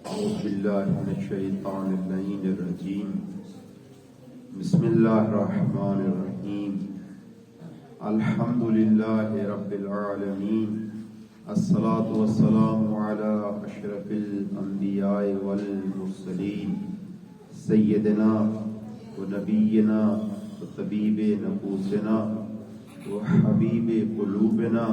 أعوذ بالله من الشيطان اللعين الرجيم. بسم الله الرحمن الرحيم. الحمد لله رب العالمين. الصلاة والسلام على أشرف الأنبياء والمرسلين سيدنا ونبينا وطبيب نفوسنا وحبيب قلوبنا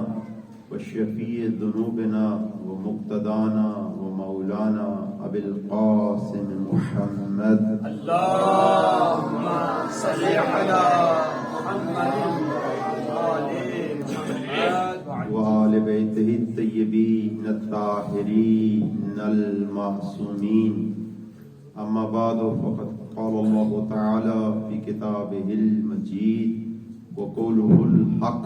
وشفيع ذنوبنا ومقتدانا ومولانا أبي القاسم محمد اللهم صل على محمد وآل بيته الطيبين الطاهرين المعصومين. أما بعد فقد قال الله تعالى في كتابه المجيد وقوله الحق.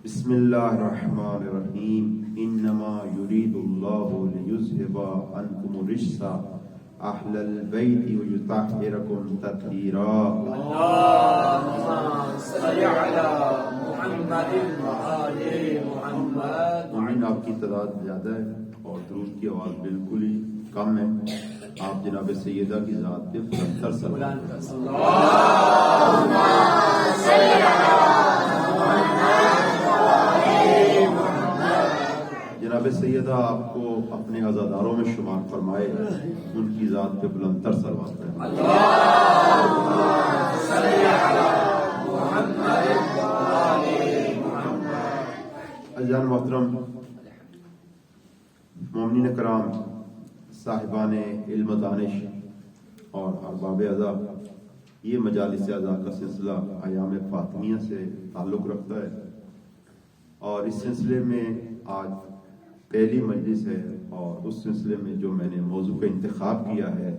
بسم الله الرحمن الرحيم. إنما يريد الله ليذهب عنكم الرجس أهل البيت ويطهركم تطهيرا. اللهم صل على محمد وآل محمد. مومن آپ کی تعداد زیادہ ہے اور درود کی آواز بالکل ہی کم ہے. آپ جناب سیدہ کی ذات پہ پرستر سلام. اللهم صل على جناب سیدہ آپ کو اپنے عزاداروں میں شمار فرمائے، ان کی ذات پہ بلند تر صلوات کریں. اللهم صل على محمد وآل محمد. عزیزان محترم، مومنین کرام، صاحبان علم و دانش اور ارباب ازا، یہ مجالس ازا کا سلسلہ ایام فاطمیہ سے تعلق رکھتا ہے اور اس سلسلے میں آج پہلی مجلس ہے. اور اس سلسلے میں جو میں نے موضوع کا انتخاب کیا ہے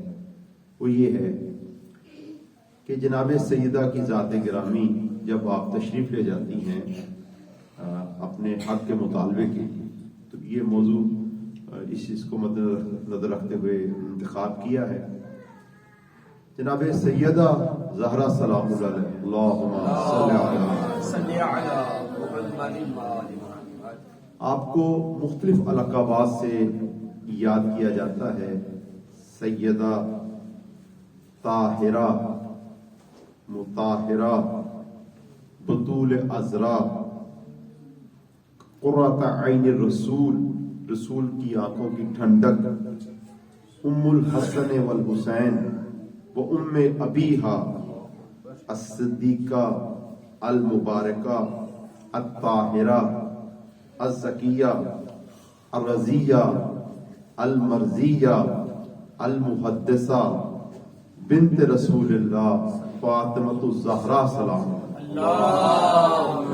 وہ یہ ہے کہ جناب سیدہ کی ذات گرامی جب آپ تشریف لے جاتی ہیں اپنے حق کے مطالبے کے لیے، تو یہ موضوع اس چیز کو مد نظر رکھتے ہوئے انتخاب کیا ہے. جناب سیدہ زہرا سلام اللہ علیہ، اللہم صلی علی محمد. آپ کو مختلف القابات سے یاد کیا جاتا ہے. سیدہ، طاہرہ، مطہرہ، بطول عذرا، قرۃ عین الرسول، رسول کی آنکھوں کی ٹھنڈک، ام الحسن والحسین و ام ابیہا، الصدیقہ، المبارکہ، الطاہرہ، الزکیہ، الرضیہ، المرضیہ، المحدثہ، بنت رسول اللہ فاطمۃ الزہرا سلام. اللهم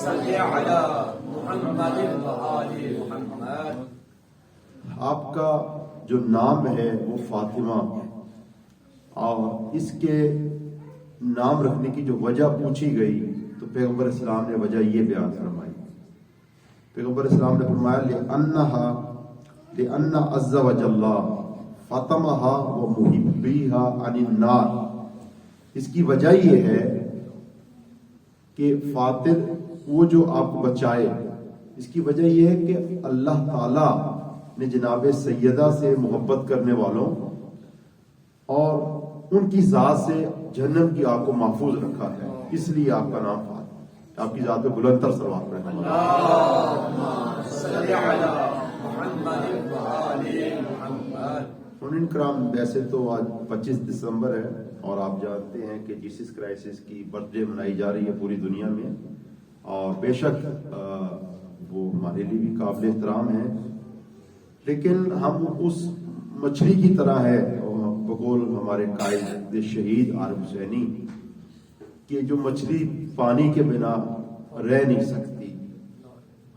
صل على محمد وآل محمد. آپ کا جو نام ہے وہ فاطمہ، اور اس کے نام رکھنے کی جو وجہ پوچھی گئی تو پیغمبر اسلام نے وجہ یہ بیان فرمائی. پیغمبر اسلام نے فرمایا لأن عز وجل فاطمہ و محبیہا عن النار. اس کی وجہ یہ ہے کہ فاطر وہ جو آپ کو بچائے، اس کی وجہ یہ ہے کہ اللہ تعالی نے جناب سیدہ سے محبت کرنے والوں اور ان کی ذات سے جہنم کی آگ کو محفوظ رکھا ہے، اس لیے آپ کا نام فاطمہ. آپ کی ذات پہ بلند تر صلوات پڑھیں. اللهم صل على محمد وآل محمد. مومنین کرام، ویسے تو آج 25 دسمبر ہے اور آپ جانتے ہیں کہ جیسس کرائسس کی برتھ ڈے منائی جا رہی ہے پوری دنیا میں، اور بے شک وہ ہمارے لیے بھی قابل احترام ہے. لیکن ہم اس مچھلی کی طرح ہے بقول ہمارے قائد شہید عارف حسینی کہ جو مچھلی پانی کے بنا رہ نہیں سکتی،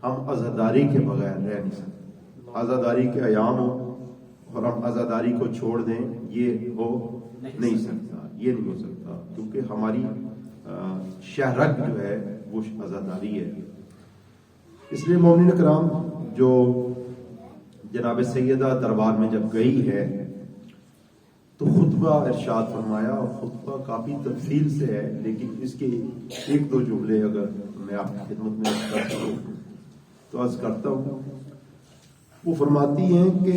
ہم عزاداری کے بغیر رہ نہیں سکتے. عزاداری کے ایام ہو اور ہم عزاداری کو چھوڑ دیں، یہ ہو نہیں سکتا، یہ نہیں ہو سکتا، کیونکہ ہماری شہرت جو ہے وہ عزاداری ہے. اس لیے مومنین کرام، جو جناب سیدہ دربار میں جب گئی ہے تو خطبہ ارشاد فرمایا، اور خطبہ کافی تفصیل سے ہے، لیکن اس کے ایک دو جملے اگر میں آپ کی خدمت میں عرض کرتا ہوں. وہ فرماتی ہیں کہ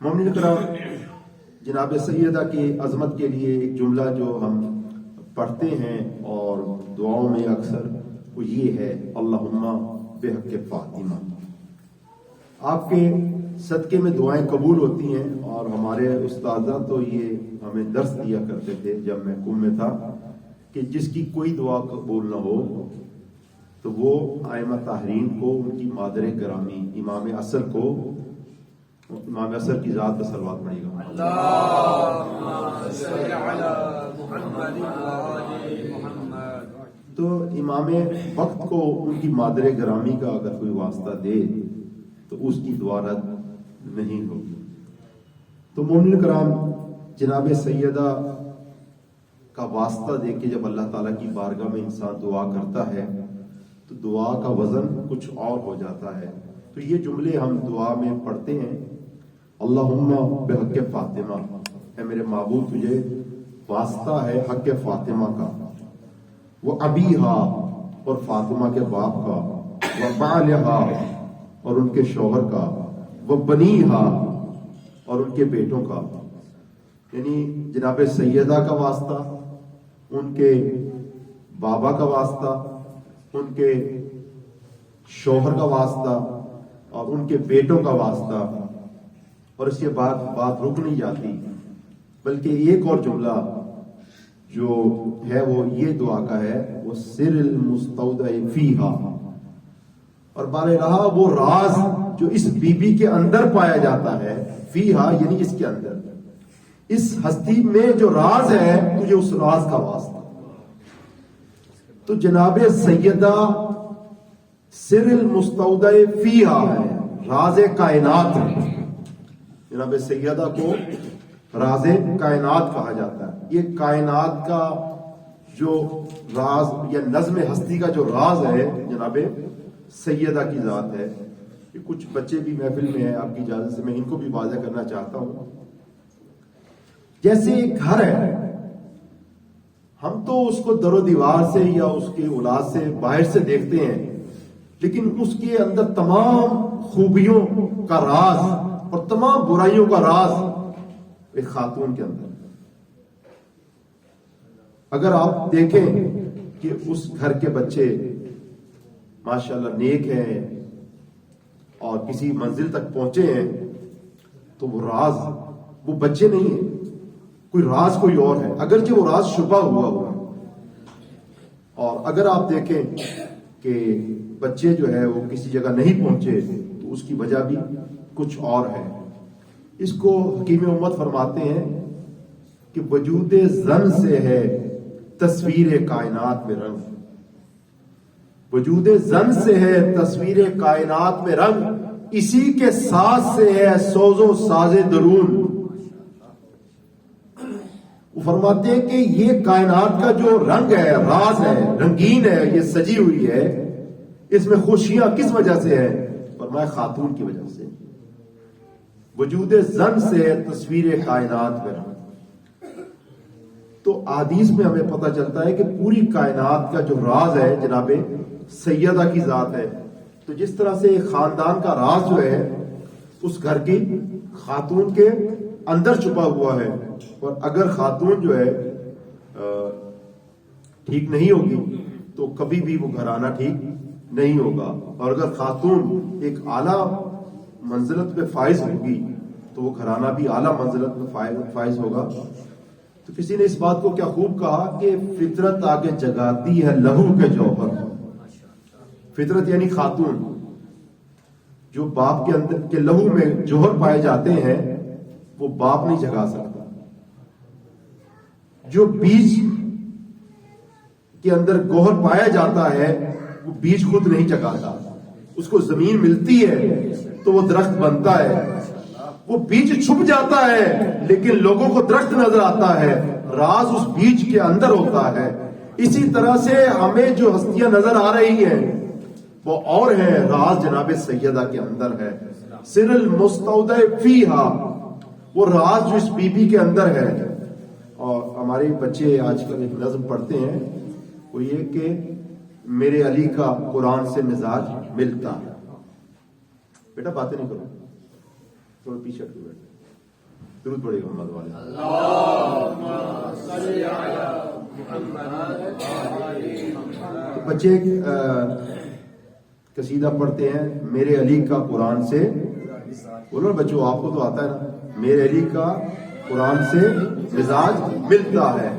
مومنین کرام، جناب سیدہ کی عظمت کے لیے ایک جملہ جو ہم پڑھتے ہیں اور دعاؤں میں اکثر، وہ یہ ہے اللہم بحق فاطمہ۔ آپ کے صدقے میں دعائیں قبول ہوتی ہیں، اور ہمارے استاذہ تو یہ ہمیں درس دیا کرتے تھے جب میں محکوم میں تھا کہ جس کی کوئی دعا قبول نہ ہو تو وہ ائمہ طاہرین کو، ان کی مادر گرامی امام اصل کو، امام اصل کی ذات پر صلوات پڑھے گا۔ اللهم صل على محمد وآل محمد۔ تو امام وقت کو ان کی مادر گرامی کا اگر کوئی واسطہ دے تو اس کی دعا رد نہیں ہوگی۔ تو مومنین کرام، جناب سیدہ کا واسطہ دے کے جب اللہ تعالیٰ کی بارگاہ میں انسان دعا کرتا ہے تو دعا کا وزن کچھ اور ہو جاتا ہے۔ تو یہ جملے ہم دعا میں پڑھتے ہیں، اللہم بحق فاطمہ، اے میرے معبود تجھے واسطہ ہے حق فاطمہ کا، وہ ابیہا اور فاطمہ کے باپ کا، وہ بالہا اور ان کے شوہر کا، وہ بنیہا اور ان کے بیٹوں کا، یعنی جناب سیدہ کا واسطہ، ان کے بابا کا واسطہ، ان کے شوہر کا واسطہ اور ان کے بیٹوں کا واسطہ۔ اور اس کے بعد بات رک نہیں جاتی، بلکہ ایک اور جملہ جو ہے وہ یہ دعا کا ہے، وہ سر المستودع فیہا، اور بارے رہا وہ راز جو اس بی بی کے اندر پایا جاتا ہے، فیہا یعنی اس کے اندر، اس ہستی میں جو راز ہے تجھے اس راز کا واسطہ۔ تو جناب سیدہ سر المستودع فیہا ہے، راز کائنات ہے۔ جناب سیدہ کو راز کائنات کہا جاتا ہے۔ یہ کائنات کا جو راز یا نظم ہستی کا جو راز ہے جناب سیدہ کی ذات ہے۔ یہ کچھ بچے بھی محفل میں ہیں، آپ کی اجازت سے میں ان کو بھی واضح کرنا چاہتا ہوں۔ جیسے ایک گھر ہے، ہم تو اس کو در و دیوار سے یا اس کے اولاد سے باہر سے دیکھتے ہیں، لیکن اس کے اندر تمام خوبیوں کا راز اور تمام برائیوں کا راز ایک خاتون کے اندر۔ اگر آپ دیکھیں کہ اس گھر کے بچے ماشاءاللہ نیک ہیں اور کسی منزل تک پہنچے ہیں، تو وہ راز وہ بچے نہیں ہیں، کوئی راز کوئی اور ہے، اگرچہ وہ راز چھپا ہوا۔ اور اگر آپ دیکھیں کہ بچے جو ہے وہ کسی جگہ نہیں پہنچے تو اس کی وجہ بھی کچھ اور ہے۔ اس کو حکیم امت فرماتے ہیں کہ وجود زن سے ہے تصویر کائنات میں رنگ، وجود زن سے ہے تصویر کائنات میں رنگ، اسی کے ساتھ سے ہے سوز و ساز درون۔ وہ فرماتے ہیں کہ یہ کائنات کا جو رنگ ہے، راز ہے، رنگین ہے، یہ سجی ہوئی ہے، اس میں خوشیاں کس وجہ سے ہے؟ فرمایا خاتون کی وجہ سے۔ وجود زن سے ہے تصویر کائنات میں رنگ۔ تو احادیث میں ہمیں پتہ چلتا ہے کہ پوری کائنات کا جو راز ہے جناب سیدہ کی ذات ہے۔ تو جس طرح سے ایک خاندان کا راز جو ہے اس گھر کی خاتون کے اندر چھپا ہوا ہے، اور اگر خاتون جو ہے ٹھیک نہیں ہوگی تو کبھی بھی وہ گھرانہ ٹھیک نہیں ہوگا، اور اگر خاتون ایک اعلیٰ منزلت پہ فائز ہوگی تو وہ گھرانہ بھی اعلیٰ منزلت پہ فائز ہوگا۔ تو کسی نے اس بات کو کیا خوب کہا کہ فطرت آگے جگاتی ہے لہو کے جوہر۔ فطرت یعنی خاتون، جو باپ کے اندر کے لہو میں جوہر پائے جاتے ہیں وہ باپ نہیں جگا سکتا۔ جو بیج کے اندر گوہر پایا جاتا ہے وہ بیج خود نہیں جگاتا، اس کو زمین ملتی ہے تو وہ درخت بنتا ہے۔ وہ بیج چھپ جاتا ہے لیکن لوگوں کو درخت نظر آتا ہے، راز اس بیج کے اندر ہوتا ہے۔ اسی طرح سے ہمیں جو ہستیاں نظر آ رہی ہیں وہ اور ہیں، راز جناب سیدہ کے اندر ہے۔ سر المستودع فیہا، وہ راز جو اس بی بی کے اندر ہے۔ اور ہمارے بچے آج کل ایک نظم پڑھتے ہیں، وہ یہ کہ میرے علی کا قرآن سے مزاج ملتا ہے۔ بیٹا باتیں نہیں کرو، تھوڑا پیچھے ہٹ کے بیٹھو۔ درود پڑھیے محمد والے. بچے قصیدہ پڑھتے ہیں میرے علی کا قرآن سے. بولو بچوں آپ کو تو آتا ہے نا. میرے علی کا قرآن سے مزاج ملتا ہے.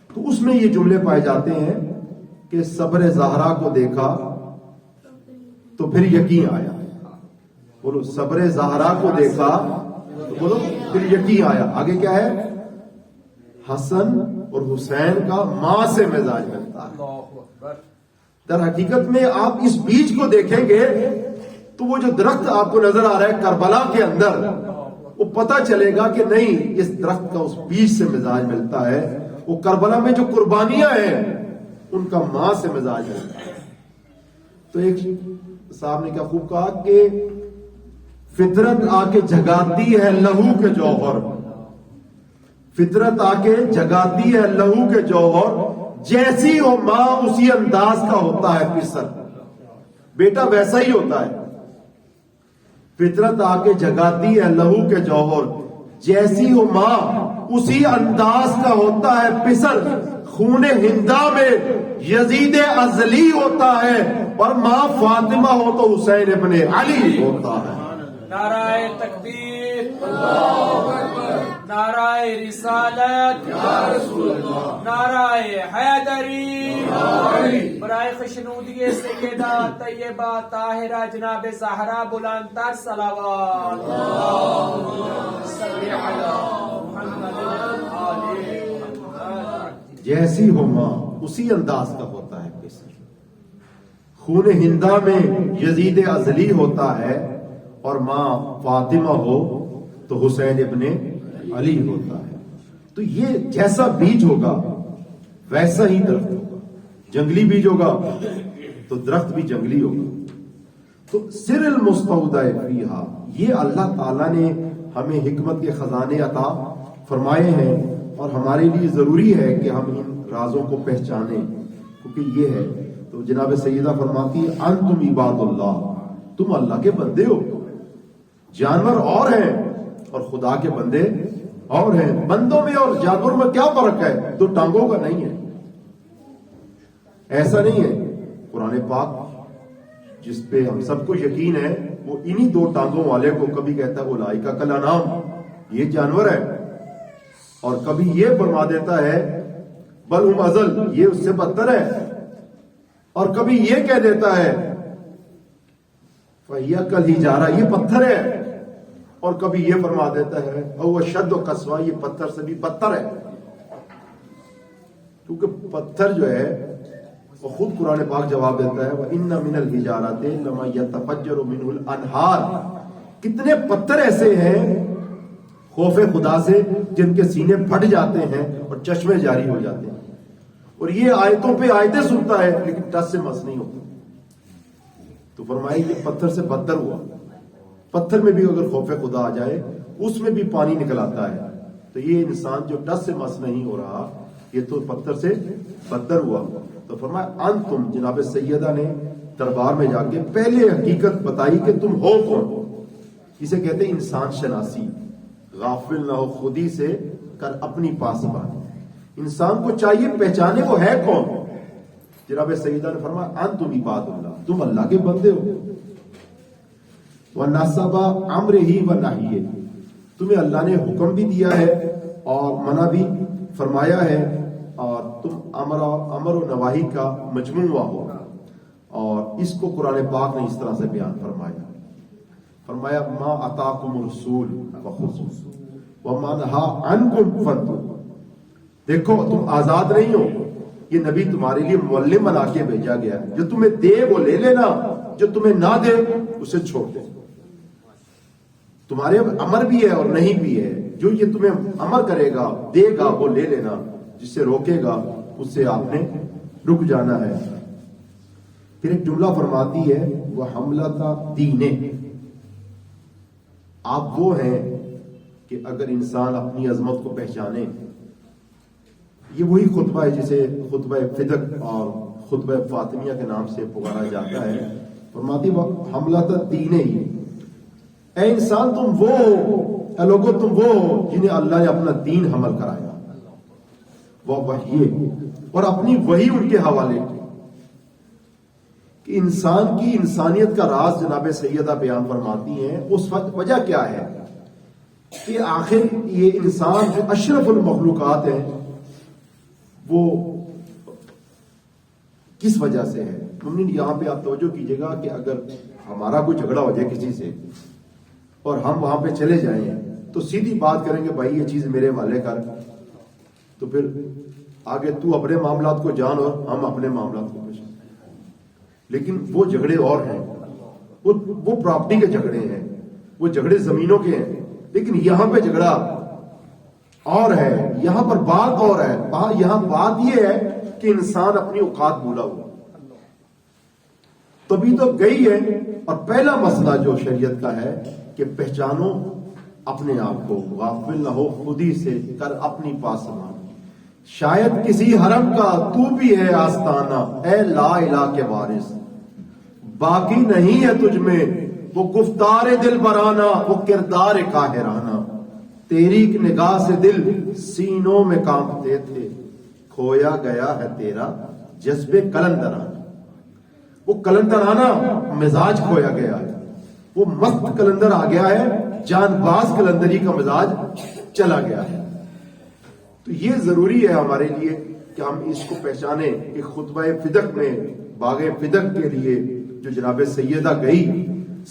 تو اس میں یہ جملے پائے جاتے ہیں کہ صبر زہرا کو دیکھا تو پھر یقین آیا. بولو صبر زہرا کو دیکھا تو بولو پھر یقین آیا. آگے کیا ہے؟ حسن اور حسین کا ماں سے مزاج ملتا ہے. در حقیقت میں آپ اس بیج کو دیکھیں گے تو وہ جو درخت آپ کو نظر آ رہا ہے کربلا کے اندر، وہ پتہ چلے گا کہ نہیں اس درخت کا اس بیج سے مزاج ملتا ہے. وہ کربلا میں جو قربانیاں ہیں ان کا ماں سے مزاج ملتا ہے. تو ایک صاحب نے کیا خوب کہا کہ فطرت آ کے جگاتی ہے لہو کے جوہر. فطرت آ کے جگاتی ہے لہو کے جوہر، جیسی ہو ماں اسی انداز کا ہوتا ہے پسر. بیٹا ویسا ہی ہوتا ہے. فطرت آ کے جگاتی ہے لہو کے جوہر، جیسی ہو ماں اسی انداز کا ہوتا ہے پسر. خون ہندا میں یزید ازلی ہوتا ہے اور ماں فاطمہ ہو تو حسین ابن علی ہوتا ہے. نعرہ تکبیر، نعرہ رسالت، نعرہ حیدری. برائے خوشنودی سیدہ طیبہ طاہرہ جناب زہرا بلند تر صلوات. صلی علی محمد آل محمد. جیسی ہو ماں اسی انداز کا ہوتا ہے پسر. خون ہندا میں یزید ازلی ہوتا ہے اور ماں فاطمہ ہو تو حسین ابن علی ہوتا ہے. تو یہ جیسا بیج ہوگا ویسا ہی درخت ہوگا. جنگلی بیج ہوگا تو درخت بھی جنگلی ہوگا. تو سر المستودع فیہا، یہ اللہ تعالیٰ نے ہمیں حکمت کے خزانے عطا فرمائے ہیں اور ہمارے لیے ضروری ہے کہ ہم ان رازوں کو پہچانیں، کیونکہ یہ ہے. تو جناب سیدہ فرماتی ہے انتم عباد اللہ، تم اللہ کے بندے ہو. جانور اور ہیں اور خدا کے بندے اور ہیں. بندوں میں اور جانوروں میں کیا فرق ہے؟ دو ٹانگوں کا نہیں ہے. ایسا نہیں ہے. قرآن پاک جس پہ ہم سب کو یقین ہے وہ انہی دو ٹانگوں والے کو کبھی کہتا ہے اولئک کالانعام، یہ جانور ہے، اور کبھی یہ فرما دیتا ہے بل ہم اضل، یہ اس سے بدتر ہے، اور کبھی یہ کہہ دیتا ہے فَهِيَ كَالْحِجَارَةِ، یہ پتھر ہے، اور کبھی یہ فرما دیتا ہے او اشد قسوہ، یہ پتھر سے بھی بدتر ہے. کیونکہ پتھر جو ہے وہ خود قرآن پاک جواب دیتا ہے وَإِنَّ مِنَ الْحِجَارَةِ لَمَا يَتَفَجَّرُ مِنْهُ الْأَنْهَارُ. کتنے پتھر ایسے ہیں خوف خدا سے جن کے سینے پھٹ جاتے ہیں اور چشمے جاری ہو جاتے ہیں. اور یہ آیتوں پہ آیتیں سنتا ہے لیکن ٹس سے مس نہیں ہوتا. تو فرمائی کہ پتھر سے بدتر ہوا. پتھر میں بھی اگر خوف خدا آ جائے اس میں بھی پانی نکل آتا ہے. تو یہ انسان جو ٹس سے مس نہیں ہو رہا یہ تو پتھر سے بدتر ہوا. تو فرمایا انتم، جناب سیدہ نے دربار میں جا کے پہلے حقیقت بتائی کہ تم ہو کون. اسے کہتے ہیں انسان شناسی. غافل نہ ہو خودی سے کر اپنی پاسبانی. انسان کو چاہیے پہچانے وہ ہے کون. جناب سیدہ نے فرمایا انتم عباد اللہ، تم اللہ کے بندے ہو. وَنَصَبَ أَمْرِهِ وَنَهْيِهِ، تمہیں اللہ نے حکم بھی دیا ہے اور منع بھی فرمایا ہے، اور تم امر و نواہی کا مجموعہ ہو. اور اس کو قرآن پاک نے اس طرح سے بیان فرمایا ما اتاکم الرسول فخذوہ وما نہا عنکم فانتہوا. دیکھو تم آزاد نہیں ہو، یہ نبی تمہارے لیے معلم بنا کے بھیجا گیا ہے. جو تمہیں دے وہ لے لینا، جو تمہیں نہ دے اسے چھوڑ دے. تمہارے امر بھی ہے اور نہیں بھی ہے. جو یہ تمہیں امر کرے گا دے گا وہ لے لینا، جس سے روکے گا اس سے آپ نے رک جانا ہے. پھر ایک جملہ فرماتی ہے وہ حملتا دینے، آپ وہ ہیں کہ اگر انسان اپنی عظمت کو پہچانے. یہ وہی خطبہ ہے جسے خطبہ فدق اور خطبہ فاطمیہ کے نام سے پکارا جاتا ہے. فرماتی وہ حملتا دینے ہی، اے انسان تم وہ ہو اے لوگو تم وہ ہو جنہیں اللہ نے اپنا دین حمل کرایا، وہ وحی، اور اپنی وحی ان کے حوالے کی، کہ انسان کی انسانیت کا راز جناب سیدہ بیان فرماتی ہیں۔ اس وقت وجہ کیا ہے کہ آخر یہ انسان جو اشرف المخلوقات ہیں وہ کس وجہ سے ہے؟ یہاں پہ آپ توجہ کیجئے گا کہ اگر ہمارا کوئی جھگڑا ہو جائے کسی سے اور ہم وہاں پہ چلے جائیں تو سیدھی بات کریں گے بھائی یہ چیز میرے حوالے کر، تو پھر آگے تو اپنے معاملات کو جان اور ہم اپنے معاملات کو پیش۔ لیکن وہ جھگڑے اور ہیں، وہ پراپرٹی کے جھگڑے ہیں، وہ جھگڑے زمینوں کے ہیں، لیکن یہاں پہ جھگڑا اور ہے، یہاں پر بات اور ہے۔ یہاں بات یہ ہے کہ انسان اپنی اوقات بھولا ہوا، تبھی تو گئی ہے۔ اور پہلا مسئلہ جو شریعت کا ہے کہ پہچانو اپنے آپ کو، غافل نہ ہو خودی سے، کر اپنی پاسمان، شاید کسی حرم کا تو بھی ہے آستانہ، اے لا الہ کے وارث، باقی نہیں ہے تجھ میں وہ گفتار دل برانہ، وہ کردار قاہرانہ، تیری ایک نگاہ سے دل سینوں میں کانپتے تھے، کھویا گیا ہے تیرا جذبے کلندرانہ۔ وہ کلندرانہ مزاج کھویا گیا ہے، وہ مست کلندر آ گیا ہے، جان باز کلندری کا مزاج چلا گیا ہے۔ تو یہ ضروری ہے ہمارے لیے کہ ہم اس کو پہچانیں کہ خطبہ فدق میں، باغ فدق کے لیے جو جناب سیدہ گئی،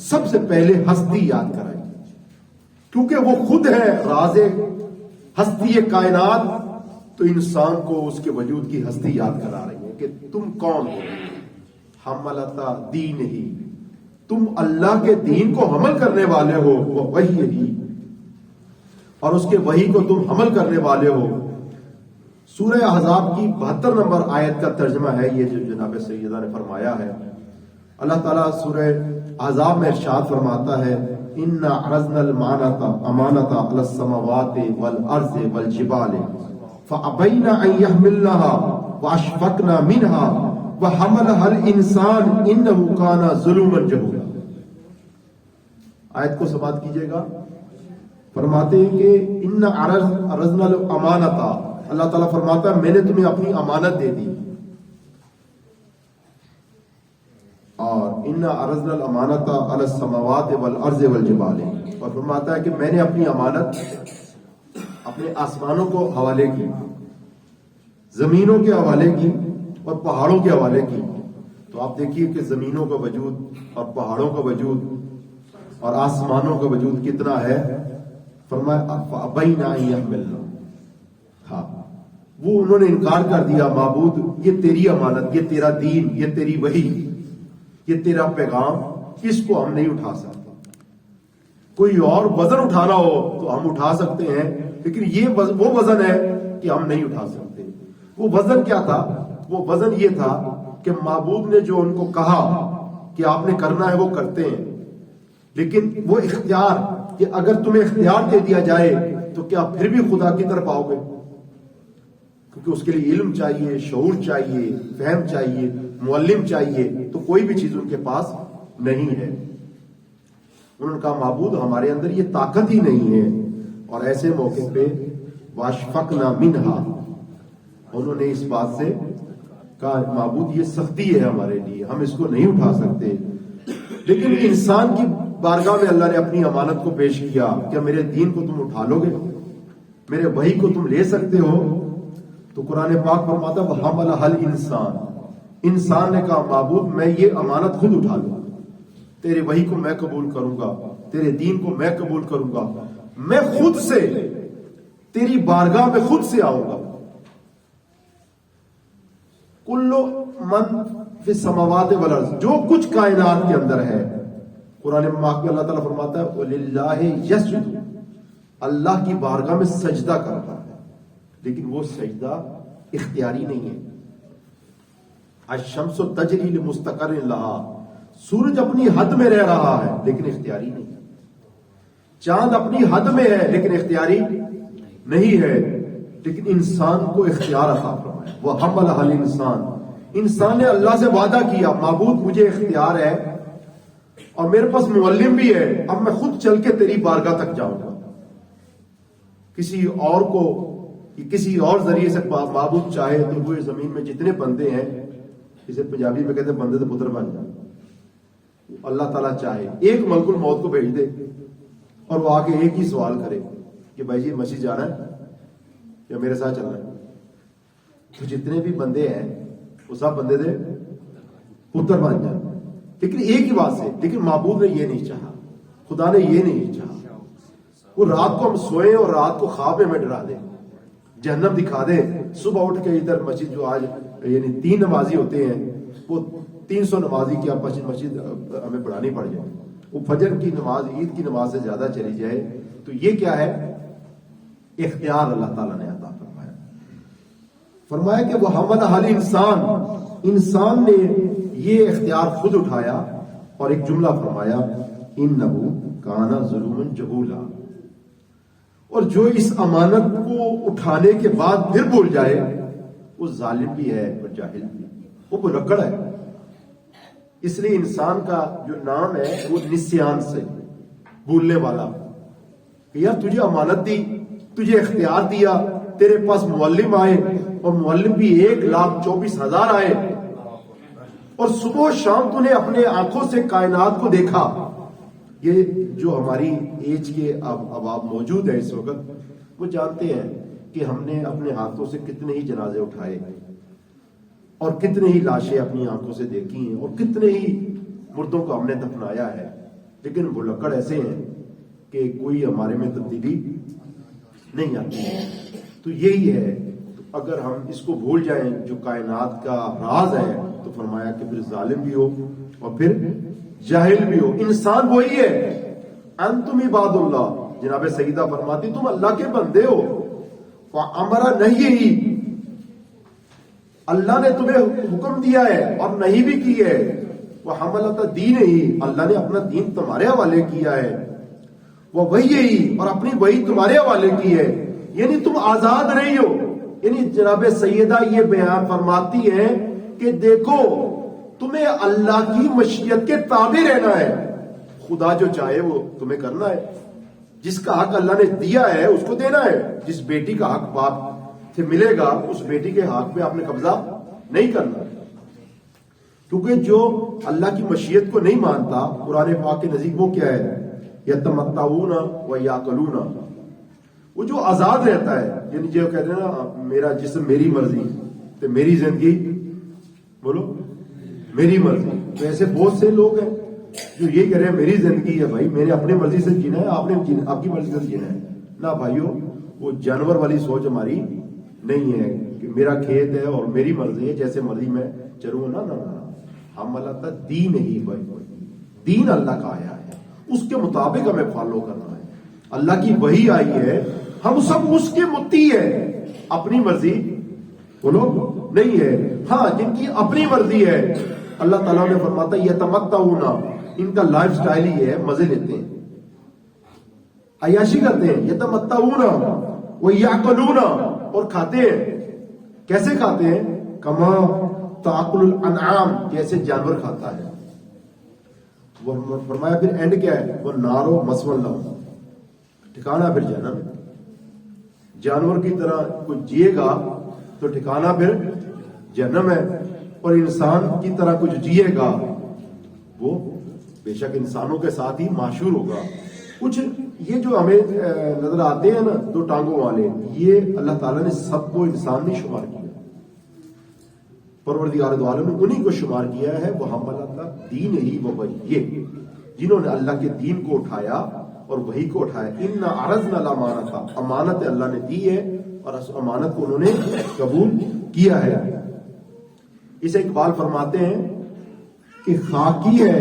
سب سے پہلے ہستی یاد کرائی، کیونکہ وہ خود ہے راز ہستی کائنات، تو انسان کو اس کے وجود کی ہستی یاد کرا رہی ہے کہ تم کون ہو، حملتا دین ہی، تم اللہ کے دین کو حمل کرنے والے ہو، وہ وحی ہی، اور اس کے وحی کو تم حمل کرنے والے ہو۔ سورہ احزاب کی 72 نمبر آیت کا ترجمہ ہے یہ جو جناب سیدہ نے فرمایا ہے۔ اللہ تعالیٰ سورہ احزاب میں ارشاد فرماتا ہے، اِنَّا عَرَضْنَا الْأَمَانَةَ عَلَى السَّمَاوَاتِ وَالْأَرْضِ وَالْجِبَالِ فَأَبَيْنَ أَن يَحْمِلْنَهَا وَأَشْفَقْنَ مِنْهَا وَحَمَلَهَا الْإِنسَانُ إِنَّهُ كَانَ ظُلُومًا جَهُولًا۔ آیت کو سماعت کیجئے گا، فرماتے ہیں کہ اِنَّا عَرَضْنَا الْأَمَانَةَ، اللہ تعالیٰ فرماتا ہے میں نے تمہیں اپنی امانت دے دی، اور اِنَّا عَرَضْنَا الْأَمَانَةَ عَلَى السَّمَاوَاتِ وَالْأَرْضِ وَالْجِبَالِ، اور فرماتا ہے کہ میں نے اپنی امانت اپنے آسمانوں کو حوالے کی، زمینوں کے حوالے کی اور پہاڑوں کے حوالے کی۔ تو آپ دیکھیے کہ زمینوں کا وجود اور پہاڑوں کا وجود اور آسمانوں کا وجود کتنا ہے۔ فرمایا فَأَبَيْنَ أَن يَحْمِلْنَهَا، ہاں وہ انہوں نے انکار کر دیا، معبود یہ تیری امانت، یہ تیرا دین، یہ تیری وحی، یہ تیرا پیغام، اس کو ہم نہیں اٹھا سکتے۔ کوئی اور وزن اٹھانا ہو تو ہم اٹھا سکتے ہیں، لیکن یہ وہ وزن ہے کہ ہم نہیں اٹھا سکتے۔ وہ وزن کیا تھا؟ وہ وزن یہ تھا کہ معبود نے جو ان کو کہا کہ آپ نے کرنا ہے وہ کرتے ہیں، لیکن وہ اختیار کہ اگر تمہیں اختیار دے دیا جائے تو کیا پھر بھی خدا کی طرف آؤ گے؟ کیونکہ اس کے لیے علم چاہیے، شعور چاہیے، فہم چاہیے، معلم چاہیے، تو کوئی بھی چیز ان کے پاس نہیں ہے۔ انہوں نے کہا معبود ہمارے اندر یہ طاقت ہی نہیں ہے، اور ایسے موقع پہ واشفقنا منہا، انہوں نے اس بات سے کہا معبود یہ سختی ہے ہمارے لیے، ہم اس کو نہیں اٹھا سکتے۔ لیکن انسان کی بارگاہ میں اللہ نے اپنی امانت کو پیش کیا، کیا میرے دین کو تم اٹھا لو گے؟ میرے وحی کو تم لے سکتے ہو؟ تو قرآن پاک فرماتا ہے وَحَمَلَهَا الْإِنسَانُ، انسان نے کہا معبود میں یہ امانت خود اٹھا لوں، تیرے وحی کو میں قبول کروں گا، تیرے دین کو میں قبول کروں گا، میں خود سے تیری بارگاہ میں خود سے آؤں گا۔ کلو من فی السماوات والارض، جو کچھ کائنات کے اندر ہے، قرآن پاک میں اللہ تعالیٰ فرماتا ہے وَلِلَّهِ يَسْجُدُ، اللہ کی بارگاہ میں سجدہ کرتا ہے، لیکن وہ سجدہ اختیاری نہیں ہے۔ الشمس تجری لمستقر لها، سورج اپنی حد میں رہ رہا ہے لیکن اختیاری نہیں ہے، چاند اپنی حد میں ہے لیکن اختیاری نہیں ہے، لیکن انسان کو اختیار عطا فرمایا۔ وَحَمَلَهَا الْإِنسَانُ، انسان نے اللہ سے وعدہ کیا معبود مجھے اختیار ہے اور میرے پاس معلم بھی ہے، اب میں خود چل کے تیری بارگاہ تک جاؤں گا، کسی اور کو کسی اور ذریعے سے معبود چاہے تو وہ زمین میں جتنے بندے ہیں، اسے پنجابی میں کہتے ہیں بندے تو پتر بن جائے، اللہ تعالیٰ چاہے ایک ملک الموت کو بھیج دے اور وہ آ کے ایک ہی سوال کرے کہ بھائی جی مسجد جانا ہے یا میرے ساتھ چلنا ہے، تو جتنے بھی بندے ہیں وہ سب بندے دے پتر بن جائے، لیکن ایک ہی بات سے، لیکن معبود نے یہ نہیں چاہا، خدا نے یہ نہیں چاہا۔ وہ رات کو ہم سوئیں اور رات کو خواب میں ڈرا دے، جہنم دکھا دے، صبح اٹھ کے ادھر مسجد جو آج یعنی 3 نمازی ہوتے ہیں وہ 300 نمازی کی آپ مسجد ہمیں پڑھانی پڑ جائے، وہ فجر کی نماز عید کی نماز سے زیادہ چلی جائے، تو یہ کیا ہے؟ اختیار اللہ تعالیٰ نے عطا فرمایا۔ فرمایا کہ وہ حمل حال انسان نے یہ اختیار خود اٹھایا، اور ایک جملہ فرمایا انہو کانا ظلوما جہولا، اور جو اس امانت کو اٹھانے کے بعد پھر بھول جائے وہ ظالم بھی ہے اور جاہل بھی، وہ بھلکڑ ہے۔ اس لیے انسان کا جو نام ہے وہ نسیان سے، بھولنے والا، کہ یار تجھے امانت دی، تجھے اختیار دیا، تیرے پاس معلم آئے اور معلم بھی 1,24,000 آئے، اور صبح و شام تو نے اپنے آنکھوں سے کائنات کو دیکھا۔ یہ جو ہماری ایج کے اب آپ موجود ہیں اس وقت، وہ جانتے ہیں کہ ہم نے اپنے ہاتھوں سے کتنے ہی جنازے اٹھائے اور کتنے ہی لاشیں اپنی آنکھوں سے دیکھی ہیں اور کتنے ہی مردوں کو ہم نے دفنایا ہے، لیکن وہ لکڑ ایسے ہیں کہ کوئی ہمارے میں تبدیلی نہیں آتی ہے۔ تو یہی ہے، تو اگر ہم اس کو بھول جائیں جو کائنات کا راز ہے، تو فرمایا کہ پھر ظالم بھی ہو اور پھر جاہل بھی ہو۔ انسان وہی ہے، انتم عباد اللہ، جناب سیدہ فرماتی تم اللہ کے بندے ہو، وَأَمَرَ نَهْيِهِ، اللہ نے تمہیں حکم دیا ہے اور نہیں بھی کی ہے، وَحَمَلَةَ دِينِهِ، اللہ نے اپنا دین تمہارے حوالے کیا ہے، وَوَحْيِهِ، اور اپنی وحی تمہارے حوالے کی ہے، یعنی تم آزاد نہیں ہو۔ یعنی جناب سیدہ یہ بیان فرماتی ہیں کہ دیکھو تمہیں اللہ کی مشیت کے تابع رہنا ہے، خدا جو چاہے وہ تمہیں کرنا ہے، جس کا حق اللہ نے دیا ہے اس کو دینا ہے، جس بیٹی کا حق باپ سے ملے گا اس بیٹی کے حق پہ آپ نے قبضہ نہیں کرنا، کیونکہ جو اللہ کی مشیت کو نہیں مانتا، قرآن پاک کے نزدیک وہ کیا ہے؟ یتمتعون ویاکلون، وہ جو آزاد رہتا ہے، یعنی جو کہتے ہیں نا میرا جسم میری مرضی تو میری زندگی بولو میری مرضی، تو ایسے بہت سے لوگ ہیں جو یہ کہہ رہے ہیں میری زندگی ہے بھائی، میں نے اپنی مرضی سے جینا ہے، آپ نے آپ کی مرضی سے جینا ہے۔ نہ بھائیو، وہ جانور والی سوچ ہماری نہیں ہے کہ میرا کھیت ہے اور میری مرضی ہے جیسے مرضی میں چلوں، نہ ہم اللہ کا دین ہی بھائی، دین اللہ کا آیا ہے، اس کے مطابق ہمیں فالو کرنا ہے۔ اللہ کی وحی آئی ہے، ہم سب اس کے مطیع ہیں، اپنی مرضی بولو نہیں ہے۔ ہاں جن کی اپنی مرضی ہے، اللہ تعالیٰ نے فرماتا ہے یتمتعون، ان کا لائف سٹائل ہی ہے، مزے لیتے ہیں، عیاشی کرتے ہیں، یتمتعون ویاکلون، اور کھاتے ہیں، کیسے کھاتے ہیں؟ کما تاکل الانعام، جیسے جانور کھاتا ہے۔ وہ فرمایا پھر اینڈ کیا ہے؟ وہ نارو مسول لہم، ٹھکانہ پھر جہنم۔ جانور کی طرح کوئی جیے گا تو ٹھکانہ پھر جہنم ہے، اور انسان کی طرح کچھ جیے گا وہ بے شک انسانوں کے ساتھ ہی معشور ہوگا۔ کچھ یہ جو ہمیں نظر آتے ہیں نا 2 ٹانگوں والے، یہ اللہ تعالیٰ نے سب کو انسان نہیں شمار کیا، پروردگار دو عالم نے انہی کو شمار کیا ہے۔ وہ ہم اللہ دین ہی وہ وہی، یہ جنہوں نے اللہ کے دین کو اٹھایا اور وہی کو اٹھایا۔ ان عرضنا الامانۃ، امانت اللہ نے دی ہے اور اس امانت کو انہوں نے قبول کیا ہے۔ اسے اقبال فرماتے ہیں کہ خاکی ہے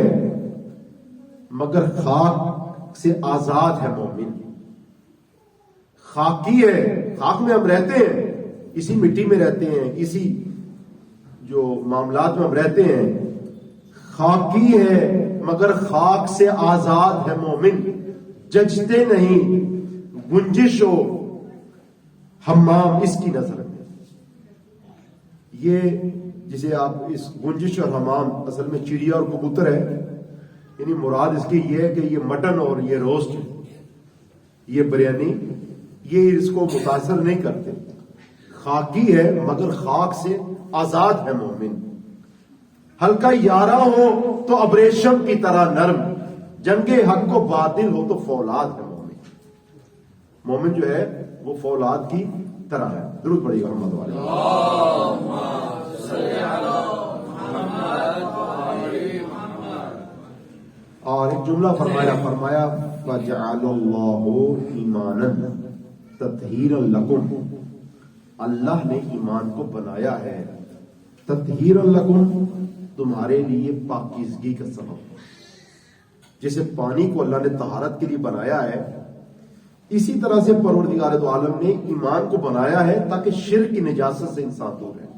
مگر خاک سے آزاد ہے مومن، خاکی ہے، خاک میں ہم رہتے ہیں، اسی مٹی میں رہتے ہیں، اسی جو معاملات میں ہم رہتے ہیں، خاکی ہے مگر خاک سے آزاد ہے مومن، ججتے نہیں گنجش و حمام اس کی نظر میں۔ یہ جسے آپ اس گنجش اور حمام اصل میں چڑیا اور کبوتر ہے، یعنی مراد اس کی یہ ہے کہ یہ مٹن اور یہ روسٹ، یہ بریانی یہ اس کو متاثر نہیں کرتے. خاکی ہے مگر خاک سے آزاد ہے مومن. ہلکا یارہ ہو تو ابریشم کی طرح نرم، جنگ حق کو باطل ہو تو فولاد ہے مومن. مومن جو ہے وہ فولاد کی طرح ہے. درود پڑھیے محمد والے. اور ایک جملہ فرمایا فَجَعَلَ اللَّهُ إِيمَانًا تَطْهِيرًا لَكُمْ. اللہ نے ایمان کو بنایا ہے تطہیرًا لکم، تمہارے لیے پاکیزگی کا سبب. جیسے پانی کو اللہ نے طہارت کے لیے بنایا ہے، اسی طرح سے پروردگار دو عالم نے ایمان کو بنایا ہے تاکہ شرک کی نجاست سے انسان دور رہے.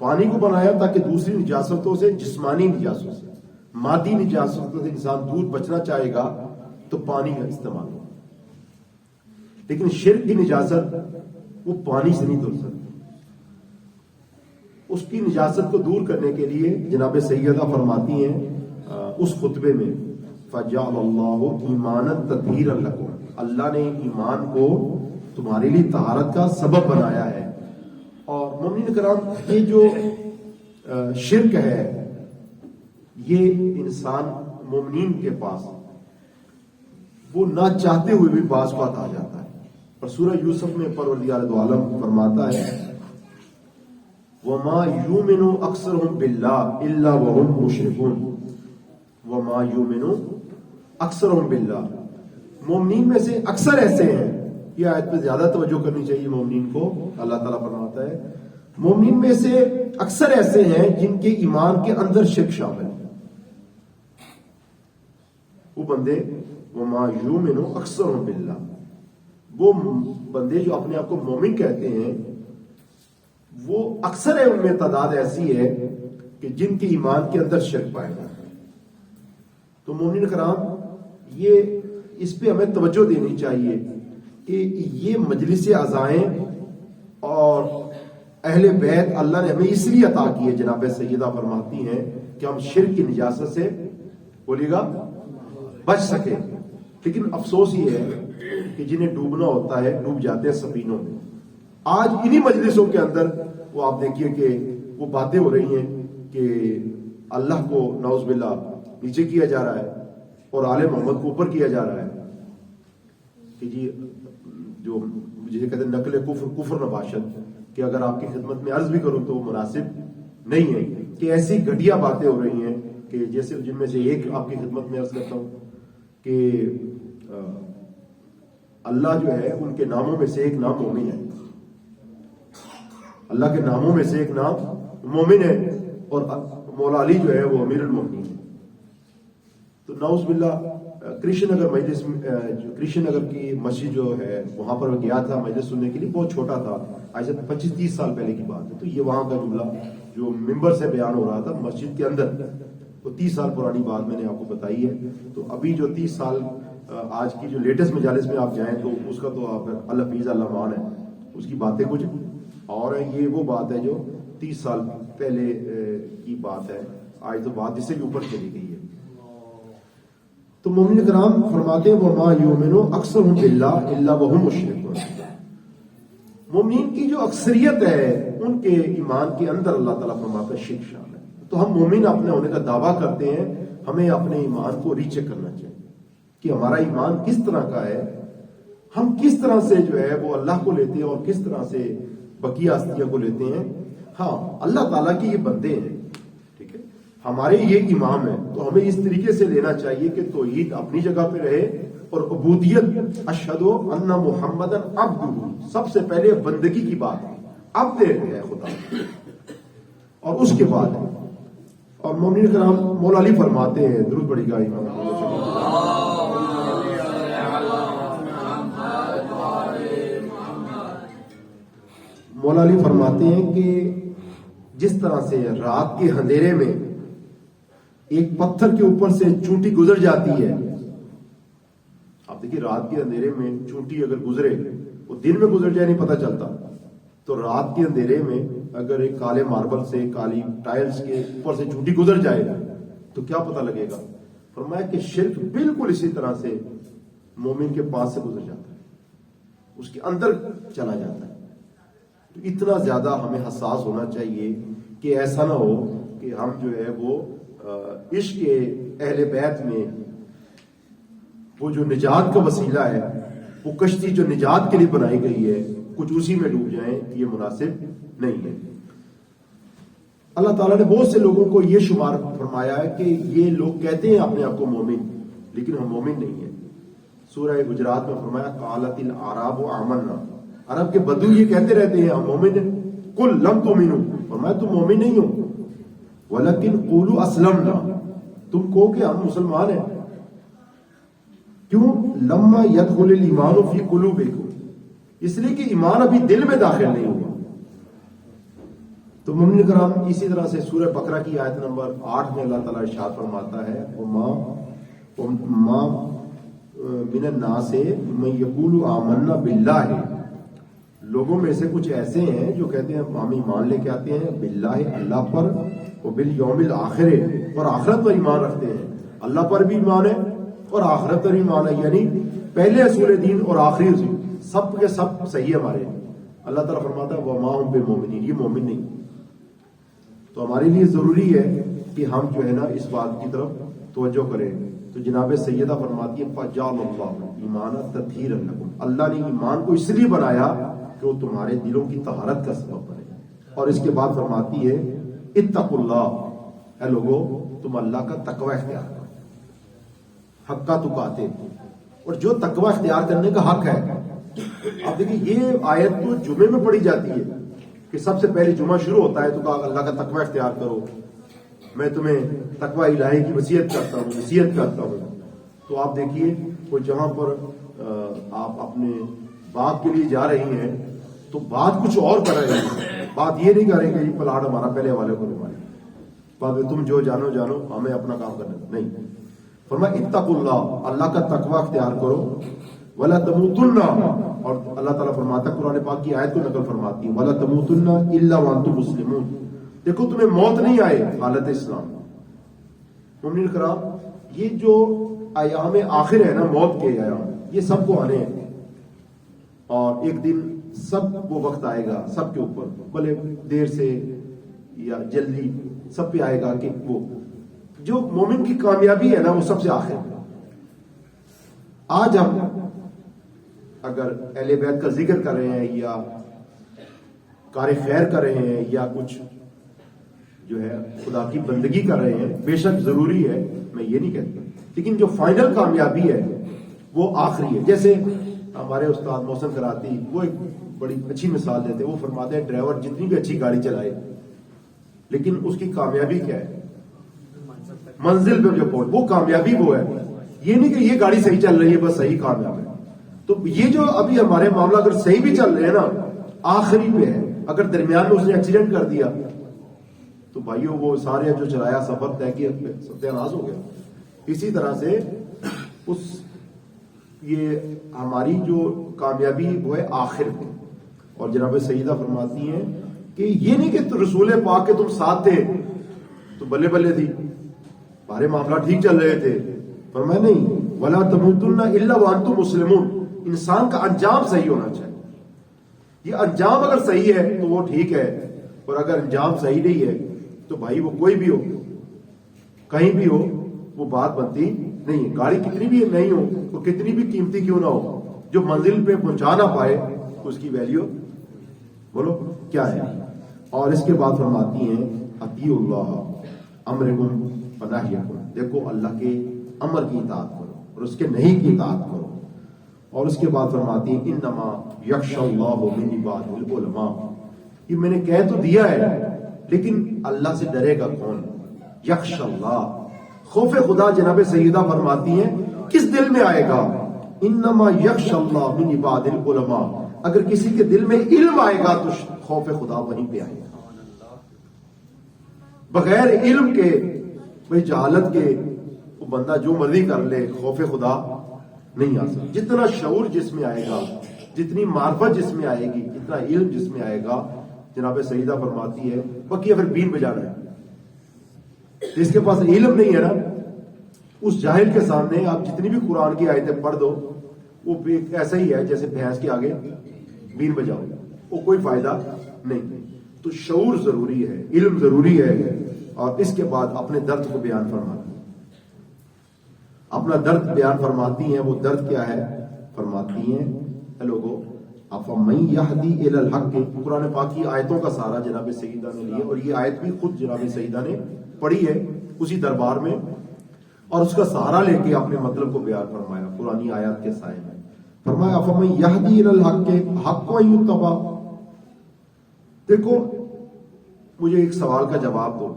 پانی کو بنایا تاکہ دوسری نجاستوں سے، جسمانی نجاستوں سے، مادی نجاستوں سے انسان دور بچنا چاہے گا تو پانی کا استعمال ہوگا. لیکن شرک کی نجاست وہ پانی سے نہیں دھل سکتی. اس کی نجاست کو دور کرنے کے لیے جناب سیدہ فرماتی ہیں اس خطبے میں فَجَعَلَ اللَّهُ إِيمَانًا تَطْهِيرًا لَكُمْ. اللہ نے ایمان کو تمہارے لیے طہارت کا سبب بنایا ہے. اور مومنین کرام، یہ جو شرک ہے یہ انسان مومنین کے پاس وہ نہ چاہتے ہوئے بھی بعض بات آ جاتا ہے. اور سورہ یوسف میں پروردگار دو عالم فرماتا ہے وَمَا يُؤْمِنُ أَكْثَرُهُم بِاللَّهِ إِلَّا وَهُم مُشْرِكُونَ. وَمَا يُؤْمِنُ أَكْثَرُهُم بِاللَّهِ. مومنین میں سے اکثر ایسے ہیں، یہ آیت پہ زیادہ توجہ کرنی چاہیے مومنین کو. اللہ تعالیٰ فرماتا ہے مومنین میں سے اکثر ایسے ہیں جن کے ایمان کے اندر شرک شامل ہے. وہ بندے وَمَا يُؤْمِنُ أَكْثَرُهُم بِاللَّهِ، وہ بندے جو اپنے آپ کو مومن کہتے ہیں وہ اکثر ہے، ان میں تعداد ایسی ہے کہ جن کے ایمان کے اندر شرک پائے گا. تو مومنین کرام، یہ اس پہ ہمیں توجہ دینی چاہیے کہ یہ مجلس عزائیں اور اہل بیت اللہ نے ہمیں اس لیے عطا کی ہے. جناب سیدہ فرماتی ہیں کہ ہم شرک کی نجاست سے بولیے گا بچ سکے. لیکن افسوس یہ ہے کہ جنہیں ڈوبنا ہوتا ہے ڈوب جاتے ہیں سفینوں میں. آج انہی مجلسوں کے اندر وہ آپ دیکھیے کہ وہ باتیں ہو رہی ہیں کہ اللہ کو نعوذ باللہ نیچے کیا جا رہا ہے اور آل محمد کو اوپر کیا جا رہا ہے کہ جی جو جسے کہتے ہیں نقل کفر نباشت، کہ اگر آپ کی خدمت میں عرض بھی کروں تو وہ مناسب نہیں ہے. کہ ایسی گھٹیا باتیں ہو رہی ہیں کہ جیسے جن میں سے ایک آپ کی خدمت میں عرض کرتا ہوں کہ اللہ جو ہے ان کے ناموں میں سے ایک نام مومن ہے. اللہ کے ناموں میں سے ایک نام مومن ہے اور مولا علی جو ہے وہ امیر المومنین ہے. تو نعوذ باللہ کرشن نگر مجلس، کرشن نگر کی مسجد جو ہے وہاں پر گیا تھا مجلس سننے کے لیے. بہت چھوٹا تھا، آج سے 25-30 سال پہلے کی بات ہے. تو یہ وہاں کا جملہ جو ممبر سے بیان ہو رہا تھا مسجد کے اندر، وہ 30 سال پرانی بات میں نے آپ کو بتائی ہے. تو ابھی جو 30 سال آج کی جو لیٹسٹ مجالس میں آپ جائیں تو اس کا تو آپ الحفیظ اللہ مان ہے، اس کی باتیں کچھ اور ہیں. یہ وہ بات ہے جو 30 سال پہلے کی بات ہے. آج تو بات اس سے بھی اوپر چلی گئی ہے. تو مومن کرام فرماتے ہیں وَمَا يُؤْمِنُ أَكْثَرُهُم بِاللَّهِ إِلَّا وَهُم مُشْرِكُونَ. مومنین کی جو اکثریت ہے ان کے ایمان کے اندر اللہ تعالیٰ فرماتا ہے شرک شامل ہے. تو ہم مومن اپنے ہونے کا دعویٰ کرتے ہیں، ہمیں اپنے ایمان کو ری چیک کرنا چاہیے کہ ہمارا ایمان کس طرح کا ہے، ہم کس طرح سے جو ہے وہ اللہ کو لیتے ہیں اور کس طرح سے بقیہ ہستیوں کو لیتے ہیں. ہاں، اللہ تعالیٰ کے یہ بندے ہیں، ٹھیک ہے، ہمارے یہ امام ہیں، تو ہمیں اس طریقے سے لینا چاہیے کہ توحید اپنی جگہ پہ رہے اور عبودیت اشہد ان محمد عبدہ، سب سے پہلے بندگی کی بات ہے، عبد ہے خدا، اور اس کے بعد ہے. اور مومنین کرام مولا علی فرماتے ہیں، درود پڑھی گا مولا علی فرماتے ہیں کہ جس طرح سے رات کے اندھیرے میں ایک پتھر کے اوپر سے چونٹی گزر جاتی ہے. آپ دیکھیے رات کے اندھیرے میں چونٹی اگر گزرے، وہ دن میں گزر جائے نہیں پتہ چلتا، تو رات کے اندھیرے میں اگر ایک کالے ماربل سے، کالی ٹائلز کے اوپر سے چونٹی گزر جائے تو کیا پتہ لگے گا. فرمایا کہ شرک بالکل اسی طرح سے مومن کے پاس سے گزر جاتا ہے. اس کے اندر چلا جاتا ہے. تو اتنا زیادہ ہمیں حساس ہونا چاہیے کہ ایسا نہ ہو کہ ہم جو ہے وہ عشق اہل بیت میں وہ جو نجات کا وسیلہ ہے، وہ کشتی جو نجات کے لیے بنائی گئی ہے، کچھ اسی میں ڈوب جائیں. یہ مناسب نہیں ہے. اللہ تعالیٰ نے بہت سے لوگوں کو یہ شمار فرمایا ہے کہ یہ لوگ کہتے ہیں اپنے آپ کو مومن، لیکن ہم مومن نہیں ہیں. سورہ گجرات میں فرمایا قالت الاعراب آمنا، عرب کے بدو یہ کہتے رہتے ہیں ہم مومن ہیں. قل لم تؤمنوا، فرمایا تم مومن نہیں ہو. ولکن قولوا اسلمنا، تم کہو کہ ہم مسلمان ہیں. کیوں؟ لما يدخل الایمان فی قلوبکم، اس لیے کہ ایمان ابھی دل میں داخل نہیں ہوا. تو مومنین کرام، اسی طرح سے سورہ بقرہ کی آیت نمبر 8 میں اللہ تعالیٰ ارشاد فرماتا ہے وما من الناس من یقول آمنا باللہ، لوگوں میں سے کچھ ایسے ہیں جو کہتے ہیں ہم ایمان لے کے آتے ہیں باللہ، اللہ پر، وبالیوم الآخر، اور آخرت پر ایمان رکھتے ہیں. اللہ پر بھی ایمان ہے اور آخرت پر ایمان ہے، یعنی پہلے اصول دین اور آخری اصول سب کے سب صحیح ہے ہمارے. اللہ تعالیٰ فرماتا ہے وما ہم بمؤمنین، یہ مومن نہیں. تو ہمارے لیے ضروری ہے کہ ہم جو ہے نا اس بات کی طرف توجہ کریں. تو جناب سیدہ فرماتی ہے فجعل اللہ ایمان تطہیرا لکم، اللہ نے ایمان کو اس لیے بنایا کہ وہ تمہارے دلوں کی طہارت کا سبب بنے. اور اس کے بعد فرماتی ہے اتقوا اللہ، اے لوگو تم اللہ کا تقوی اختیار کرو، حق کا تقاتے، اور جو تقوی اختیار کرنے کا حق ہے. اب دیکھیں یہ آیت تو جمعے میں پڑھی جاتی ہے کہ سب سے پہلے جمعہ شروع ہوتا ہے تو کہا اللہ کا تقوی اختیار کرو، میں تمہیں تقوی الہی کی وصیت کرتا ہوں. تو آپ دیکھیے وہ جہاں پر آپ اپنے باغ کے لیے جا رہی ہیں تو بات کچھ اور کر رہے ہیں. بات یہ نہیں کریں گے یہ پلاٹ ہمارا پہلے والے کو ہمارے بعد میں تم جو جانو ہمیں اپنا کام کرنا نہیں. فرمایا اتقوا اللہ، اللہ کا تقوی اختیار کرو. ولا تموتن، اور اللہ تعالیٰ فرماتا ہے قرآن پاک کی آیت کو نقل فرماتی ہے ولا تموتن الا وانتم مسلمون، دیکھو تمہیں موت نہیں آئے حالت اسلام. مومنین کرام، یہ جو ایام آخر ہے نا، موت کے ایام، یہ سب کو آنے ہیں. اور ایک دن سب وہ وقت آئے گا سب کے اوپر، بھلے دیر سے یا جلدی سب پہ آئے گا کہ وہ جو مومن کی کامیابی ہے نا وہ سب سے آخر ہے. آج ہم اگر اہل بیت کا ذکر کر رہے ہیں یا کار خیر کر رہے ہیں یا کچھ جو ہے خدا کی بندگی کر رہے ہیں، بے شک ضروری ہے، میں یہ نہیں کہتا، لیکن جو فائنل کامیابی ہے وہ آخری ہے. جیسے ہمارے استاد محسن کراتی وہ ایک بڑی اچھی مثال دیتے، وہ فرماتے ہیں ڈرائیور جتنی بھی اچھی گاڑی چلائے لیکن اس کی کامیابی کیا ہے؟ منزل پہ جو پہنچ، وہ کامیابی وہ ہے. یہ نہیں کہ یہ گاڑی صحیح چل رہی ہے بس صحیح کامیاب ہے. تو یہ جو ابھی ہمارے معاملہ اگر صحیح بھی چل رہے ہیں نا، آخری پہ ہے. اگر درمیان میں اس نے ایکسیڈنٹ کر دیا تو بھائیو وہ سارے جو چلایا سفر طے کیا ستیاناش ہو گیا. اسی طرح سے یہ ہماری جو کامیابی وہ ہے آخر میں. اور جناب سیدہ فرماتی ہیں کہ یہ نہیں کہ رسول پاک کے تم ساتھ تھے تو بلے بلے تھی، ہمارے معاملہ ٹھیک چل رہے تھے. فرمایا نہیں ولا تموتن الا وانتم مسلمون، انسان کا انجام صحیح ہونا چاہیے. یہ انجام اگر صحیح ہے تو وہ ٹھیک ہے، اور اگر انجام صحیح نہیں ہے تو بھائی وہ کوئی بھی ہو کہیں بھی ہو وہ بات بنتی نہیں. گاڑی کتنی بھی نہیں ہو وہ کتنی بھی قیمتی کیوں نہ ہو، جو منزل پہ پہنچا نہ پائے اس کی ویلیو بولو کیا ہے. اور اس کے بعد فرماتی ہیں اطیعوا اللہ امرکم ونہیکم، دیکھو اللہ کے امر کی اطاعت کرو اور اس کے نہیں کی اطاعت کرو. اور اس کے بعد فرماتی ہیں انما یخشی اللہ من عبادہ العلماء، یہ میں نے کہہ تو دیا ہے لیکن اللہ سے ڈرے گا کون؟ یخشی اللہ، خوف خدا جناب سیدہ فرماتی ہیں کس دل میں آئے گا؟ انما یخشی اللہ من عبادہ العلماء، اگر کسی کے دل میں علم آئے گا تو خوف خدا وہیں پہ آئے گا. بغیر علم کے بھائی جہالت کے وہ بندہ جو مرضی کر لے، خوف خدا نہیں آ سکتا. جتنا شعور جس میں آئے گا، جتنی معرفت جس میں آئے گی، جتنا علم جس میں آئے گا، جناب سیدہ فرماتی ہے بقیہ پھر بین بجا رہا ہے. جس کے پاس علم نہیں ہے نا، اس جاہل کے سامنے آپ جتنی بھی قرآن کی آیتیں پڑھ دو وہ ایسا ہی ہے جیسے بھینس کے آگے بین بجاؤ، وہ کوئی فائدہ نہیں۔ تو شعور ضروری ہے، علم ضروری ہے، اور اس کے بعد اپنے درد کو بیان فرمانا، اپنا درد بیان فرماتی ہیں۔ وہ درد کیا ہے؟ فرماتی ہیں اے لوگو افمن یہدی الی الحق، قرآن پاک کی آیتوں کا سہارا جناب سیدہ نے لیا، اور یہ آیت بھی خود جناب سیدہ نے پڑھی ہے اسی دربار میں، اور اس کا سہارا لے کے اپنے مطلب کو بیان فرمایا قرآنی آیات کے سائے میں۔ فرمایا افمن یہدی الی الحق، حق کو یتبع۔ دیکھو مجھے ایک سوال کا جواب دو،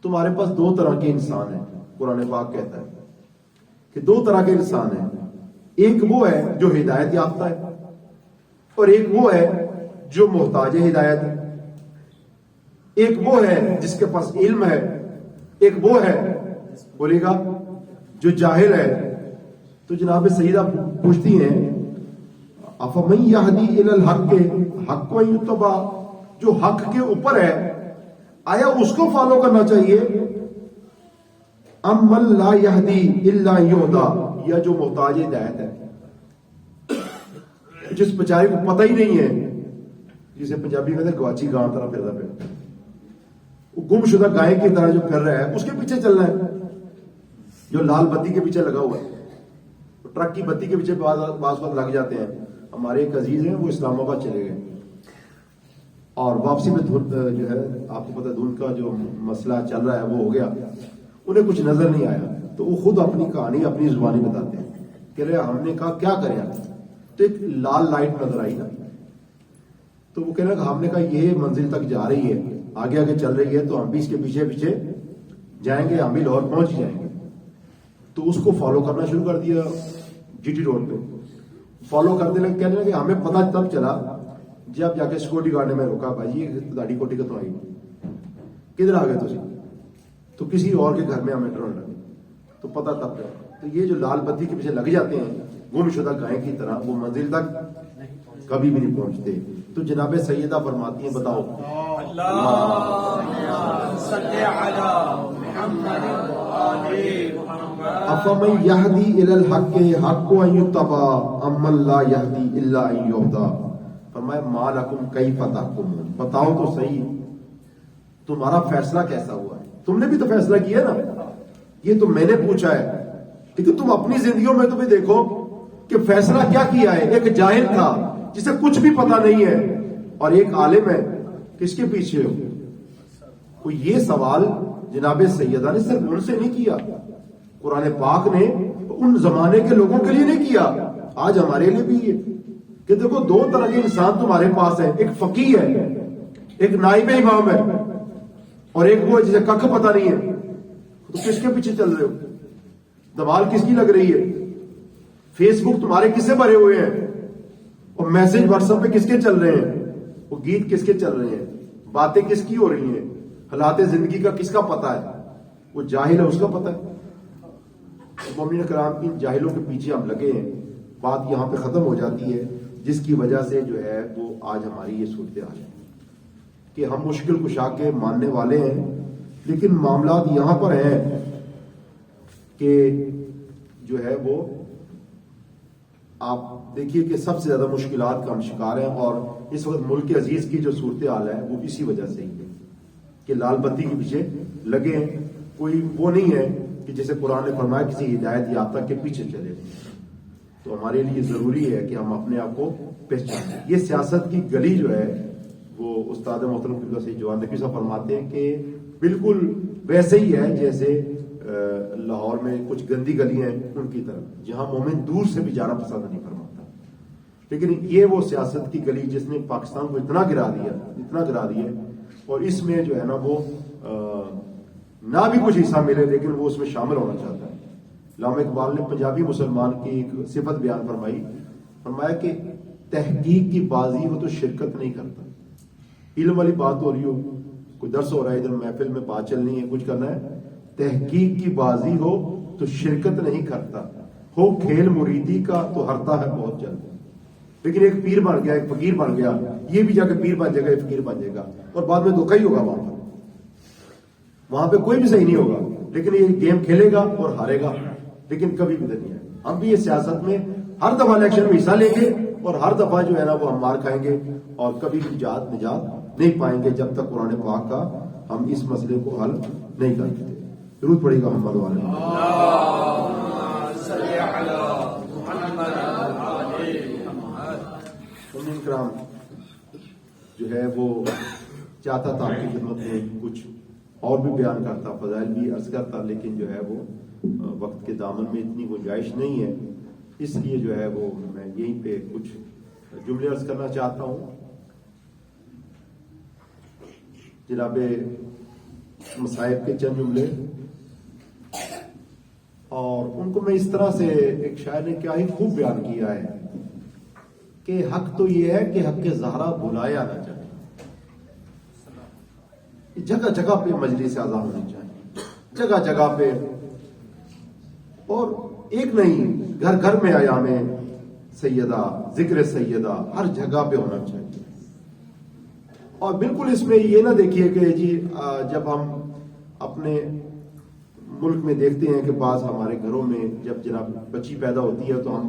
تمہارے پاس دو طرح کے انسان ہیں، قرآن پاک کہتا ہے کہ دو طرح کے انسان ہیں، ایک وہ ہے جو ہدایت یافتہ ہے، اور ایک وہ ہے جو محتاج ہدایت ہے۔ ایک وہ ہے جس کے پاس علم ہے، ایک وہ ہے بولے گا جو جاہل ہے۔ تو جناب سیدہ پوچھتی ہیں افمن یہدی الی الحق، حق و یتبع، جو حق کے اوپر ہے آیا اس کو فالو کرنا چاہیے، ام من لا یہدی الا یہدی، یا جو محتاج ہدایت ہے، جس بیچارے کو پتہ ہی نہیں ہے، جسے پنجابی میں کہتے گواچی گاں طرح پھرتا پھر، وہ گم شدہ گائے کی طرح جو پھر رہا ہے، اس کے پیچھے چلنا ہے، جو لال بتی کے پیچھے لگا ہوا ہے۔ ٹرک کی بتی کے پیچھے بعض وقت لگ جاتے ہیں۔ ہمارے ایک عزیز ہیں، وہ اسلام آباد چلے گئے، اور واپسی میں جو ہے آپ کو پتا دھند کا جو مسئلہ چل رہا ہے وہ ہو گیا، انہیں کچھ نظر نہیں آیا، تو وہ خود اپنی کہانی اپنی زبانی بتاتے ہیں کہ رہے ہم نے کہا کیا کریں، تو ایک لال لائٹ نظر آئی نا، تو وہ کہہ رہا کہ ہم نے کہا یہ منزل تک جا رہی ہے، آگے آگے چل رہی ہے، تو ہم بھی اس کے پیچھے پیچھے جائیں گے، ہم بھی لاہور پہنچ جائیں گے۔ تو اس کو فالو کرنا شروع کر دیا، جی ٹی روڈ پہ فالو کرنے لگے، کہنے لگے ہمیں پتہ تب چلا جب جا کے سیکورٹی گارڈ نے میں روکا، بھائی یہ داڑھی کوٹی کتوں آئی، کدھر آ گئے تھی؟ تو کسی اور کے گھر میں ہمیں ڈرون لگے، تو پتہ تب چلا۔ تو یہ جو لال بتی کے پیچھے لگ جاتے ہیں گم شدہ گائے کی طرح، وہ منزل تک کبھی بھی نہیں پہنچتے۔ تو جناب سیدہ فرماتی ہیں بتاؤ افمن یہدی الی الحق حق ان یتبع ام من لا یہدی الا ان یہدی۔ فرمایا ما لکم کیف تحکمون، بتاؤ تو صحیح تمہارا فیصلہ کیسا ہوا ہے؟ تم نے بھی تو فیصلہ کیا نا، یہ تو میں نے پوچھا ہے، لیکن تم اپنی زندگیوں میں تو بھی دیکھو کہ فیصلہ کیا کیا ہے۔ ایک جاہل تھا جسے کچھ بھی پتا نہیں ہے، اور ایک عالم ہے، کس کے پیچھے ہو؟ وہ یہ سوال جناب سیدہ نے صرف ان سے نہیں کیا، قرآن پاک نے ان زمانے کے لوگوں کے لیے نہیں کیا، آج ہمارے لیے بھی ہے کہ دیکھو دو طرح کے انسان تمہارے پاس ہیں، ایک فقیہ ہے، ایک نائب امام ہے، اور ایک وہ جسے ککھ پتا نہیں ہے۔ تو کس کے پیچھے چل رہے ہو؟ دمال کس کی لگ رہی ہے؟ فیس بک تمہارے کس سے بھرے ہوئے ہیں؟ اور میسج واٹس ایپ پہ کس کے چل رہے ہیں؟ وہ گیت کس کے چل رہے ہیں؟ باتیں کس کی ہو رہی ہیں؟ حالات زندگی کا کس کا پتہ ہے؟ وہ جاہل ہے، اس کا پتہ ہے۔ مومنین کرام ان جاہلوں کے پیچھے ہم لگے ہیں، بات یہاں پہ ختم ہو جاتی ہے، جس کی وجہ سے جو ہے وہ آج ہماری یہ صورتحال ہے کہ ہم مشکل کشا کے ماننے والے ہیں، لیکن معاملات یہاں پر ہیں کہ جو ہے وہ آپ دیکھیے کہ سب سے زیادہ مشکلات کا ہم شکار ہیں، اور اس وقت ملک عزیز کی جو صورتحال ہے وہ اسی وجہ سے ہی ہے کہ لال بتی کے پیچھے لگے ہیں۔ کوئی وہ نہیں ہے کہ جیسے قرآن نے فرمایا کسی ہدایت یافتہ کے پیچھے چلے۔ تو ہمارے لیے ضروری ہے کہ ہم اپنے آپ کو پہچانیں۔ یہ سیاست کی گلی جو ہے وہ استاد محترم قبلہ سید جوان نقوی صاحب فرماتے ہیں کہ بالکل ویسے ہی ہے جیسے لاہور میں کچھ گندی گلیاں ہیں ان کی طرف، جہاں مومن دور سے بھی جانا پسند نہیں فرماتا، لیکن یہ وہ سیاست کی گلی جس نے پاکستان کو اتنا گرا دیا، اور اس میں جو ہے نا وہ نہ بھی کچھ حصہ ملے لیکن وہ اس میں شامل ہونا چاہتا ہے۔ علامہ اقبال نے پنجابی مسلمان کی ایک صفت بیان فرمایا کہ تحقیق کی بازی وہ تو شرکت نہیں کرتا۔ علم والی بات ہو رہی ہو، کوئی درس ہو رہا ہے، ادھر محفل میں بات چلنی ہے، کچھ کرنا ہے، تحقیق کی بازی ہو تو شرکت نہیں کرتا، ہو کھیل مریدی کا تو ہرتا ہے بہت جلد۔ لیکن ایک پیر بن گیا، ایک فقیر بن گیا، یہ بھی جا کے پیر بن جائے گا، فقیر بن جائے گا، اور بعد میں دھوکا ہی ہوگا وہاں پہ کوئی بھی صحیح نہیں ہوگا، لیکن یہ گیم کھیلے گا اور ہارے گا، لیکن کبھی بھی نہیں ہے۔ ہم بھی یہ سیاست میں ہر دفعہ الیکشن میں حصہ لیں گے اور ہر دفعہ جو ہے نا وہ ہم مار کھائیں گے اور کبھی بھی نجات نہیں پائیں گے جب تک قرآن پاک کا ہم اس مسئلے کو حل نہیں کرتے. ضرور پڑے گا محمد والے. کرام جو ہے وہ چاہتا تھا آپ کی خدمت میں کچھ اور بھی بیان کرتا, فضائل بھی عرض کرتا, لیکن جو ہے وہ وقت کے دامن میں اتنی گنجائش نہیں ہے, اس لیے جو ہے وہ میں یہیں پہ کچھ جملے عرض کرنا چاہتا ہوں. جناب مصائب کے چند جملے, اور ان کو میں اس طرح سے, ایک شاعر نے کیا ہی خوب بیان کیا ہے کہ حق تو یہ ہے کہ حق زہرا بلایا نہ جائے. جگہ جگہ پہ مجلس اعضا ہونی چاہیے, جگہ جگہ پہ, اور ایک نہیں, گھر گھر میں ایام سیدہ, ذکر سیدہ ہر جگہ پہ ہونا چاہیے. اور بالکل اس میں یہ نہ دیکھیے کہ جی جب ہم اپنے ملک میں دیکھتے ہیں کہ بعض ہمارے گھروں میں جب جناب بچی پیدا ہوتی ہے تو ہم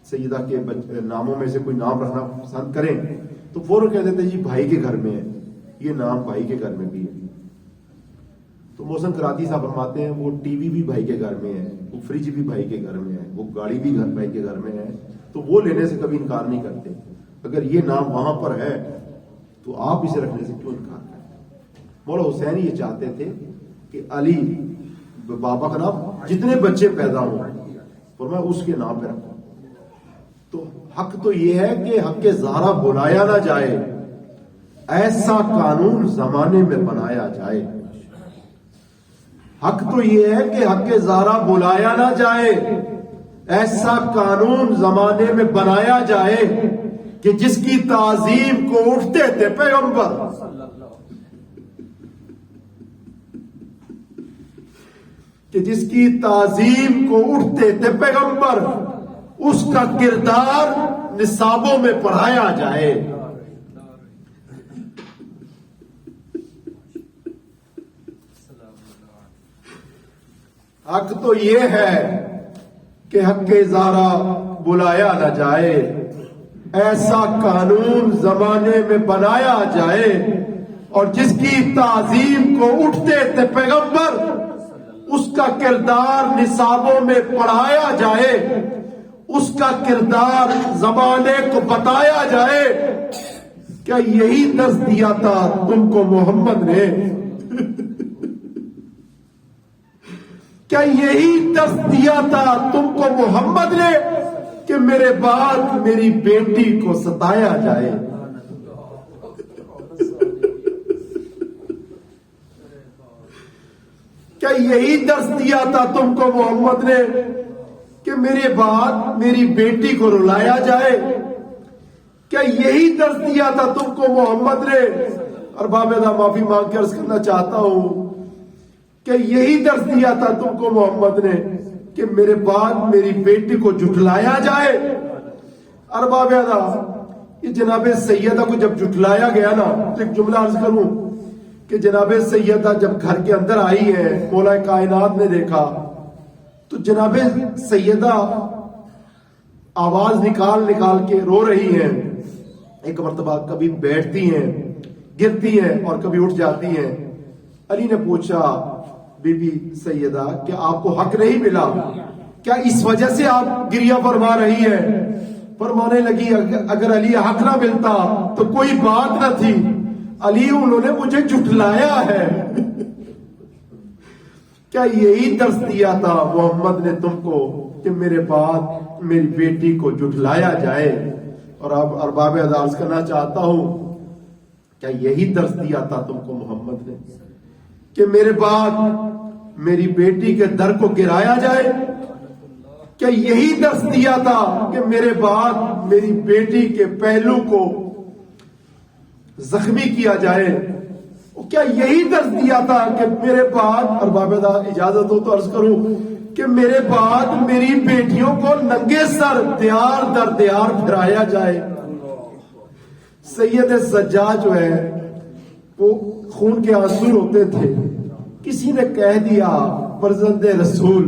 سیدہ کے ناموں میں سے کوئی نام رکھنا پسند کریں تو فوراً کہہ دیتے ہیں جی بھائی کے گھر میں ہے, یہ نام بھائی کے گھر میں بھی ہے. تو محسن کراتی صاحب فرماتے ہیں وہ ٹی وی بھی بھائی کے گھر میں ہے, وہ فریج بھی بھائی کے گھر میں ہے, وہ گاڑی بھی بھائی کے گھر میں ہے, تو وہ لینے سے کبھی انکار نہیں کرتے. اگر یہ نام وہاں پر ہے تو آپ اسے رکھنے سے کیوں انکار کرتے. مولا حسین یہ چاہتے تھے کہ علی بابا کا نام جتنے بچے پیدا ہوں فرمایا اس کے نام پہ رکھو. تو حق تو یہ ہے کہ حق زہرا بلایا نہ جائے, ایسا قانون زمانے میں بنایا جائے. حق تو یہ ہے کہ حق زہرا بلایا نہ جائے, ایسا قانون زمانے میں بنایا جائے کہ جس کی تعظیم کو اٹھتے تھے پیغمبر, کہ جس کی تعظیم کو اٹھتے تھے پیغمبر, اس کا کردار نصابوں میں پڑھایا جائے. حق تو یہ ہے کہ حق زہرا بلایا نہ جائے, ایسا قانون زمانے میں بنایا جائے, اور جس کی تعظیم کو اٹھتے تھے پیغمبر اس کا کردار نصابوں میں پڑھایا جائے, اس کا کردار زمانے کو بتایا جائے. کیا یہی درس دیا تھا تم کو محمد نے, کیا یہی درس دیا تھا تم کو محمد نے کہ میرے بعد میری بیٹی کو ستایا جائے. کیا یہی درس دیا تھا تم کو محمد نے کہ میرے بعد میری بیٹی کو رلایا جائے. کیا یہی درس دیا تھا تم کو محمد نے, اور بابیدہ معافی مانگ کے عرض کرنا چاہتا ہوں کہ یہی درس دیا تھا تم کو محمد نے کہ میرے بعد میری بیٹی کو جھٹلایا جائے. ارباب ادا, یہ جناب سیدہ کو جب جھٹلایا گیا نا, تو ایک جملہ عرض کروں کہ جناب سیدہ جب گھر کے اندر آئی ہے, مولا کائنات نے دیکھا تو جناب سیدہ آواز نکال نکال کے رو رہی ہیں. ایک مرتبہ کبھی بیٹھتی ہیں, گرتی ہیں, اور کبھی اٹھ جاتی ہیں. علی نے پوچھا بی بی سیدہ کیا آپ کو حق نہیں ملا, کیا اس وجہ سے آپ گریہ فرما رہی ہے؟ فرمانے لگی اگر علی حق نہ ملتا تو کوئی بات نہ تھی, علی انہوں نے مجھے جھٹلایا ہے. کیا یہی درس دیا تھا محمد نے تم کو کہ میرے بعد میری بیٹی کو جھٹلایا جائے؟ اور اب ارباب عرض کرنا چاہتا ہوں, کیا یہی درس دیا تھا تم کو محمد نے کہ میرے بعد میری بیٹی کے در کو گرایا جائے؟ کیا یہی درس دیا تھا کہ میرے بعد میری بیٹی کے پہلو کو زخمی کیا جائے؟ کیا یہی درس دیا تھا کہ میرے بعد, اور بابیدہ اجازت ہو تو عرض کروں کہ میرے بعد میری بیٹیوں کو ننگے سر دیار در دیار پھرایا جائے؟ سید سجاد جو ہے وہ خون کے آنسو روتے تھے. کسی نے کہہ دیا فرزند رسول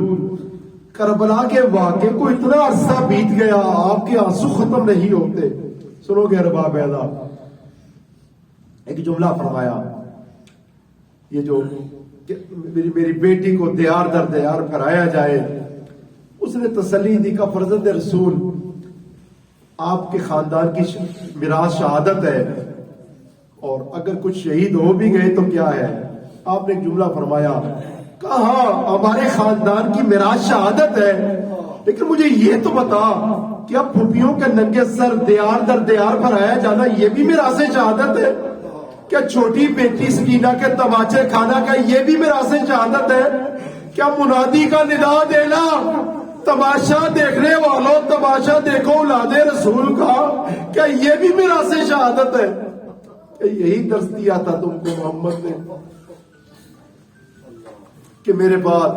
کربلا کے واقعے کو اتنا عرصہ بیت گیا، آپ کے آنسو ختم نہیں ہوتے۔ سنو گے ارباب اعلیٰ، ایک جملہ فرمایا، یہ جو کہ میری بیٹی کو دیار در دیار پھرایا جائے، اس نے تسلی دی کا فرزند رسول آپ کے خاندان کی میراث شہادت ہے، اور اگر کچھ شہید ہو بھی گئے تو کیا ہے؟ آپ نے ایک جملہ فرمایا، کہا ہمارے خاندان کی میراث شہادت ہے، لیکن مجھے یہ تو بتا کیا پھوپھیوں کے ننگے سر دیار در دیار پھرایا جانا یہ بھی میراث شہادت ہے؟ کیا چھوٹی بیٹی سکینہ کے تماچے کھانا کا یہ بھی میراث شہادت ہے؟ کیا منادی کا ندا دینا، تماشا دیکھنے والوں تماشا دیکھو اولاد رسول کا، کیا یہ بھی میراث شہادت ہے؟ یہی درس دیا تھا تم کو محمد نے کہ میرے بعد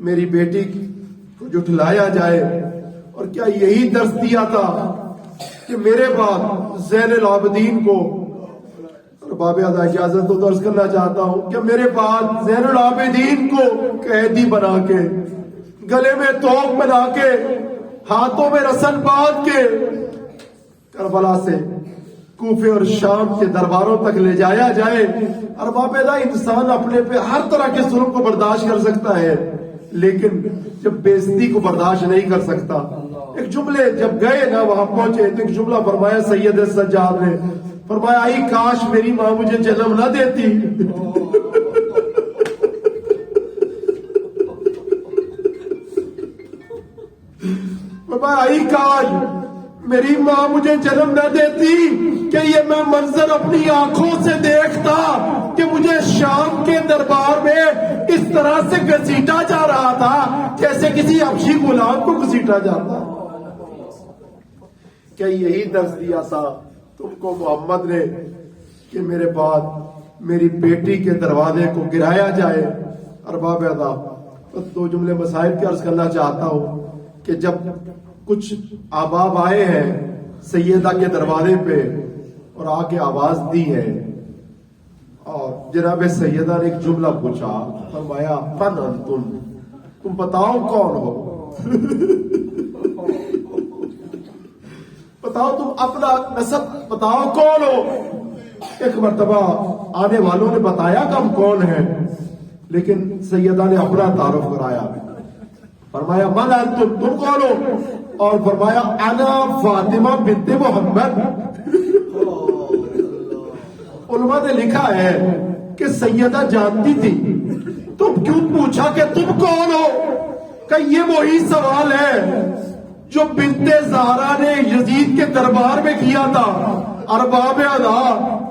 میری بیٹی کو جھٹلایا جائے، اور کیا یہی درس دیا تھا کہ میرے بعد زین العابدین کو، اور باب ادا اجازت تو درس کرنا چاہتا ہوں کہ میرے بعد زین العابدین کو قیدی بنا کے، گلے میں توپ بنا کے، ہاتھوں میں رسن باندھ کے کربلا سے کوفے اور شام کے درباروں تک لے جایا جائے۔ ارباب اعلیٰ، انسان اپنے پہ ہر طرح کے ظلم کو برداشت کر سکتا ہے، لیکن جب بے عزتی کو برداشت نہیں کر سکتا۔ ایک جملے جب گئے نا وہاں پہنچے تو ایک جملہ فرمایا سید سجاد نے، فرمایا آئی کاش میری ماں مجھے جنم نہ دیتی۔ فرمایا آئی کاش میری ماں مجھے جنم نہ دیتی کہ یہ میں منظر اپنی آنکھوں سے دیکھتا کہ مجھے شام کے دربار میں اس طرح سے گھسیٹا جا رہا تھا جیسے کسی حبشی غلام کو گھسیٹا جاتا۔ کیا یہی درس دیا تھا تم کو محمد نے کہ میرے بعد میری بیٹی کے دروازے کو گرایا جائے؟ ارباب اعلیٰ، دو جملے مسائل کے عرض کرنا چاہتا ہوں کہ جب کچھ احباب آئے ہیں سیدہ کے دروازے پہ اور آ کے آواز دی ہے، اور جناب سیدہ نے ایک جملہ پوچھا، فرمایا من انتم، تم بتاؤ کون ہو؟ بتاؤ تم اپنا نسب بتاؤ کون ہو؟ ایک مرتبہ آنے والوں نے بتایا کہ ہم کون ہیں، لیکن سیدہ نے اپنا تعارف کرایا، فرمایا من انتم، تم کون ہو؟ اور فرمایا انا فاطمہ بنت محمد۔ علماء نے لکھا ہے کہ سیدہ جانتی تھی، تم کیوں پوچھا کہ تم کون ہو؟ کہ یہ وہی سوال ہے جو بنت زہرا نے یزید کے دربار میں کیا تھا۔ ارباب اعلیٰ،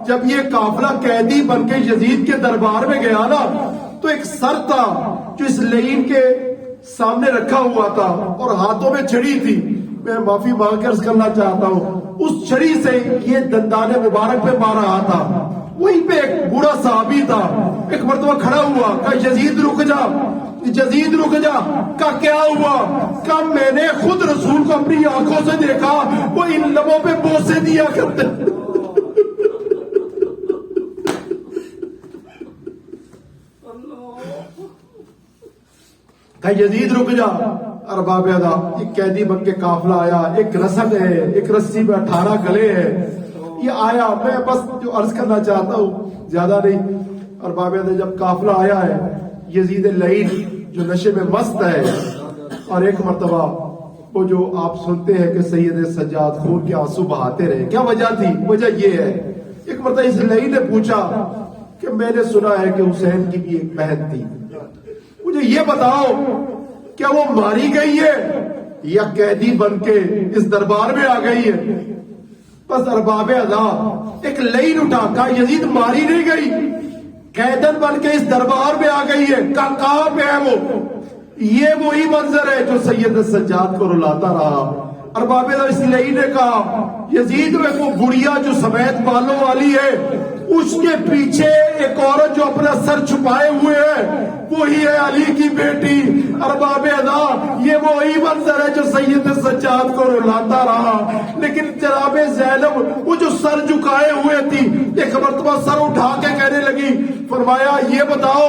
جب یہ قافلہ قیدی بن کے یزید کے دربار میں گیا نا تو ایک سر تھا جو اس لعین کے سامنے رکھا ہوا تھا اور ہاتھوں میں چھڑی تھی، میں معافی مانگ کے عرض کرنا چاہتا ہوں، اس چھڑی سے یہ دندان مبارک پہ مار رہا تھا۔ وہیں پہ ایک بوڑھا صحابی تھا، ایک مرتبہ کھڑا ہوا کہ یزید رک جا، یزید رک جا۔ کہ کیا ہوا؟ کہ میں نے خود رسول کو اپنی آنکھوں سے دیکھا، وہ ان لبوں پہ بوسے دیا کرتے۔ کہ یزید رک جا۔ ارباب اعلیٰ، ایک قیدی بن کے قافلہ آیا، ایک رسن ہے، ایک رسی پہ 18 گلے ہے، یہ آیا۔ میں بس جو عرض کرنا چاہتا ہوں زیادہ نہیں، ارباب اعلیٰ، جب قافلہ آیا ہے یزید لعین جو نشے میں مست ہے، اور ایک مرتبہ وہ جو آپ سنتے ہیں کہ سید سجاد خون کے آنسو بہاتے رہے، کیا وجہ تھی؟ وجہ یہ ہے، ایک مرتبہ اس لعین نے پوچھا کہ میں نے سنا ہے کہ حسین کی بھی ایک بہن تھی، مجھے یہ بتاؤ کیا وہ ماری گئی ہے یا قیدی بن کے اس دربار میں آ گئی ہے؟ بس ارباب اعلیٰ، ایک لعین اٹھا، کہا یزید ماری نہیں گئی، قیدن بن کے اس دربار میں آ گئی ہے۔ کہاں پہ ہے وہ؟ یہ وہی منظر ہے جو سید سجاد کو رلاتا رہا۔ ارباب اعلیٰ، اس لعین نے کہا یزید میں وہ گڑیا جو سفید بالوں والی ہے، اس کے پیچھے ایک عورت جو اپنا سر چھپائے ہوئے ہے، وہی ہے علی کی بیٹی۔ ارباب اعلیٰ، یہ وہی منظر ہے جو سید سجاد کو رلاتا رہا۔ لیکن جناب زینب وہ جو سر جھکائے ہوئے تھی، ایک مرتبہ سر اٹھا کے کہنے لگی، فرمایا یہ بتاؤ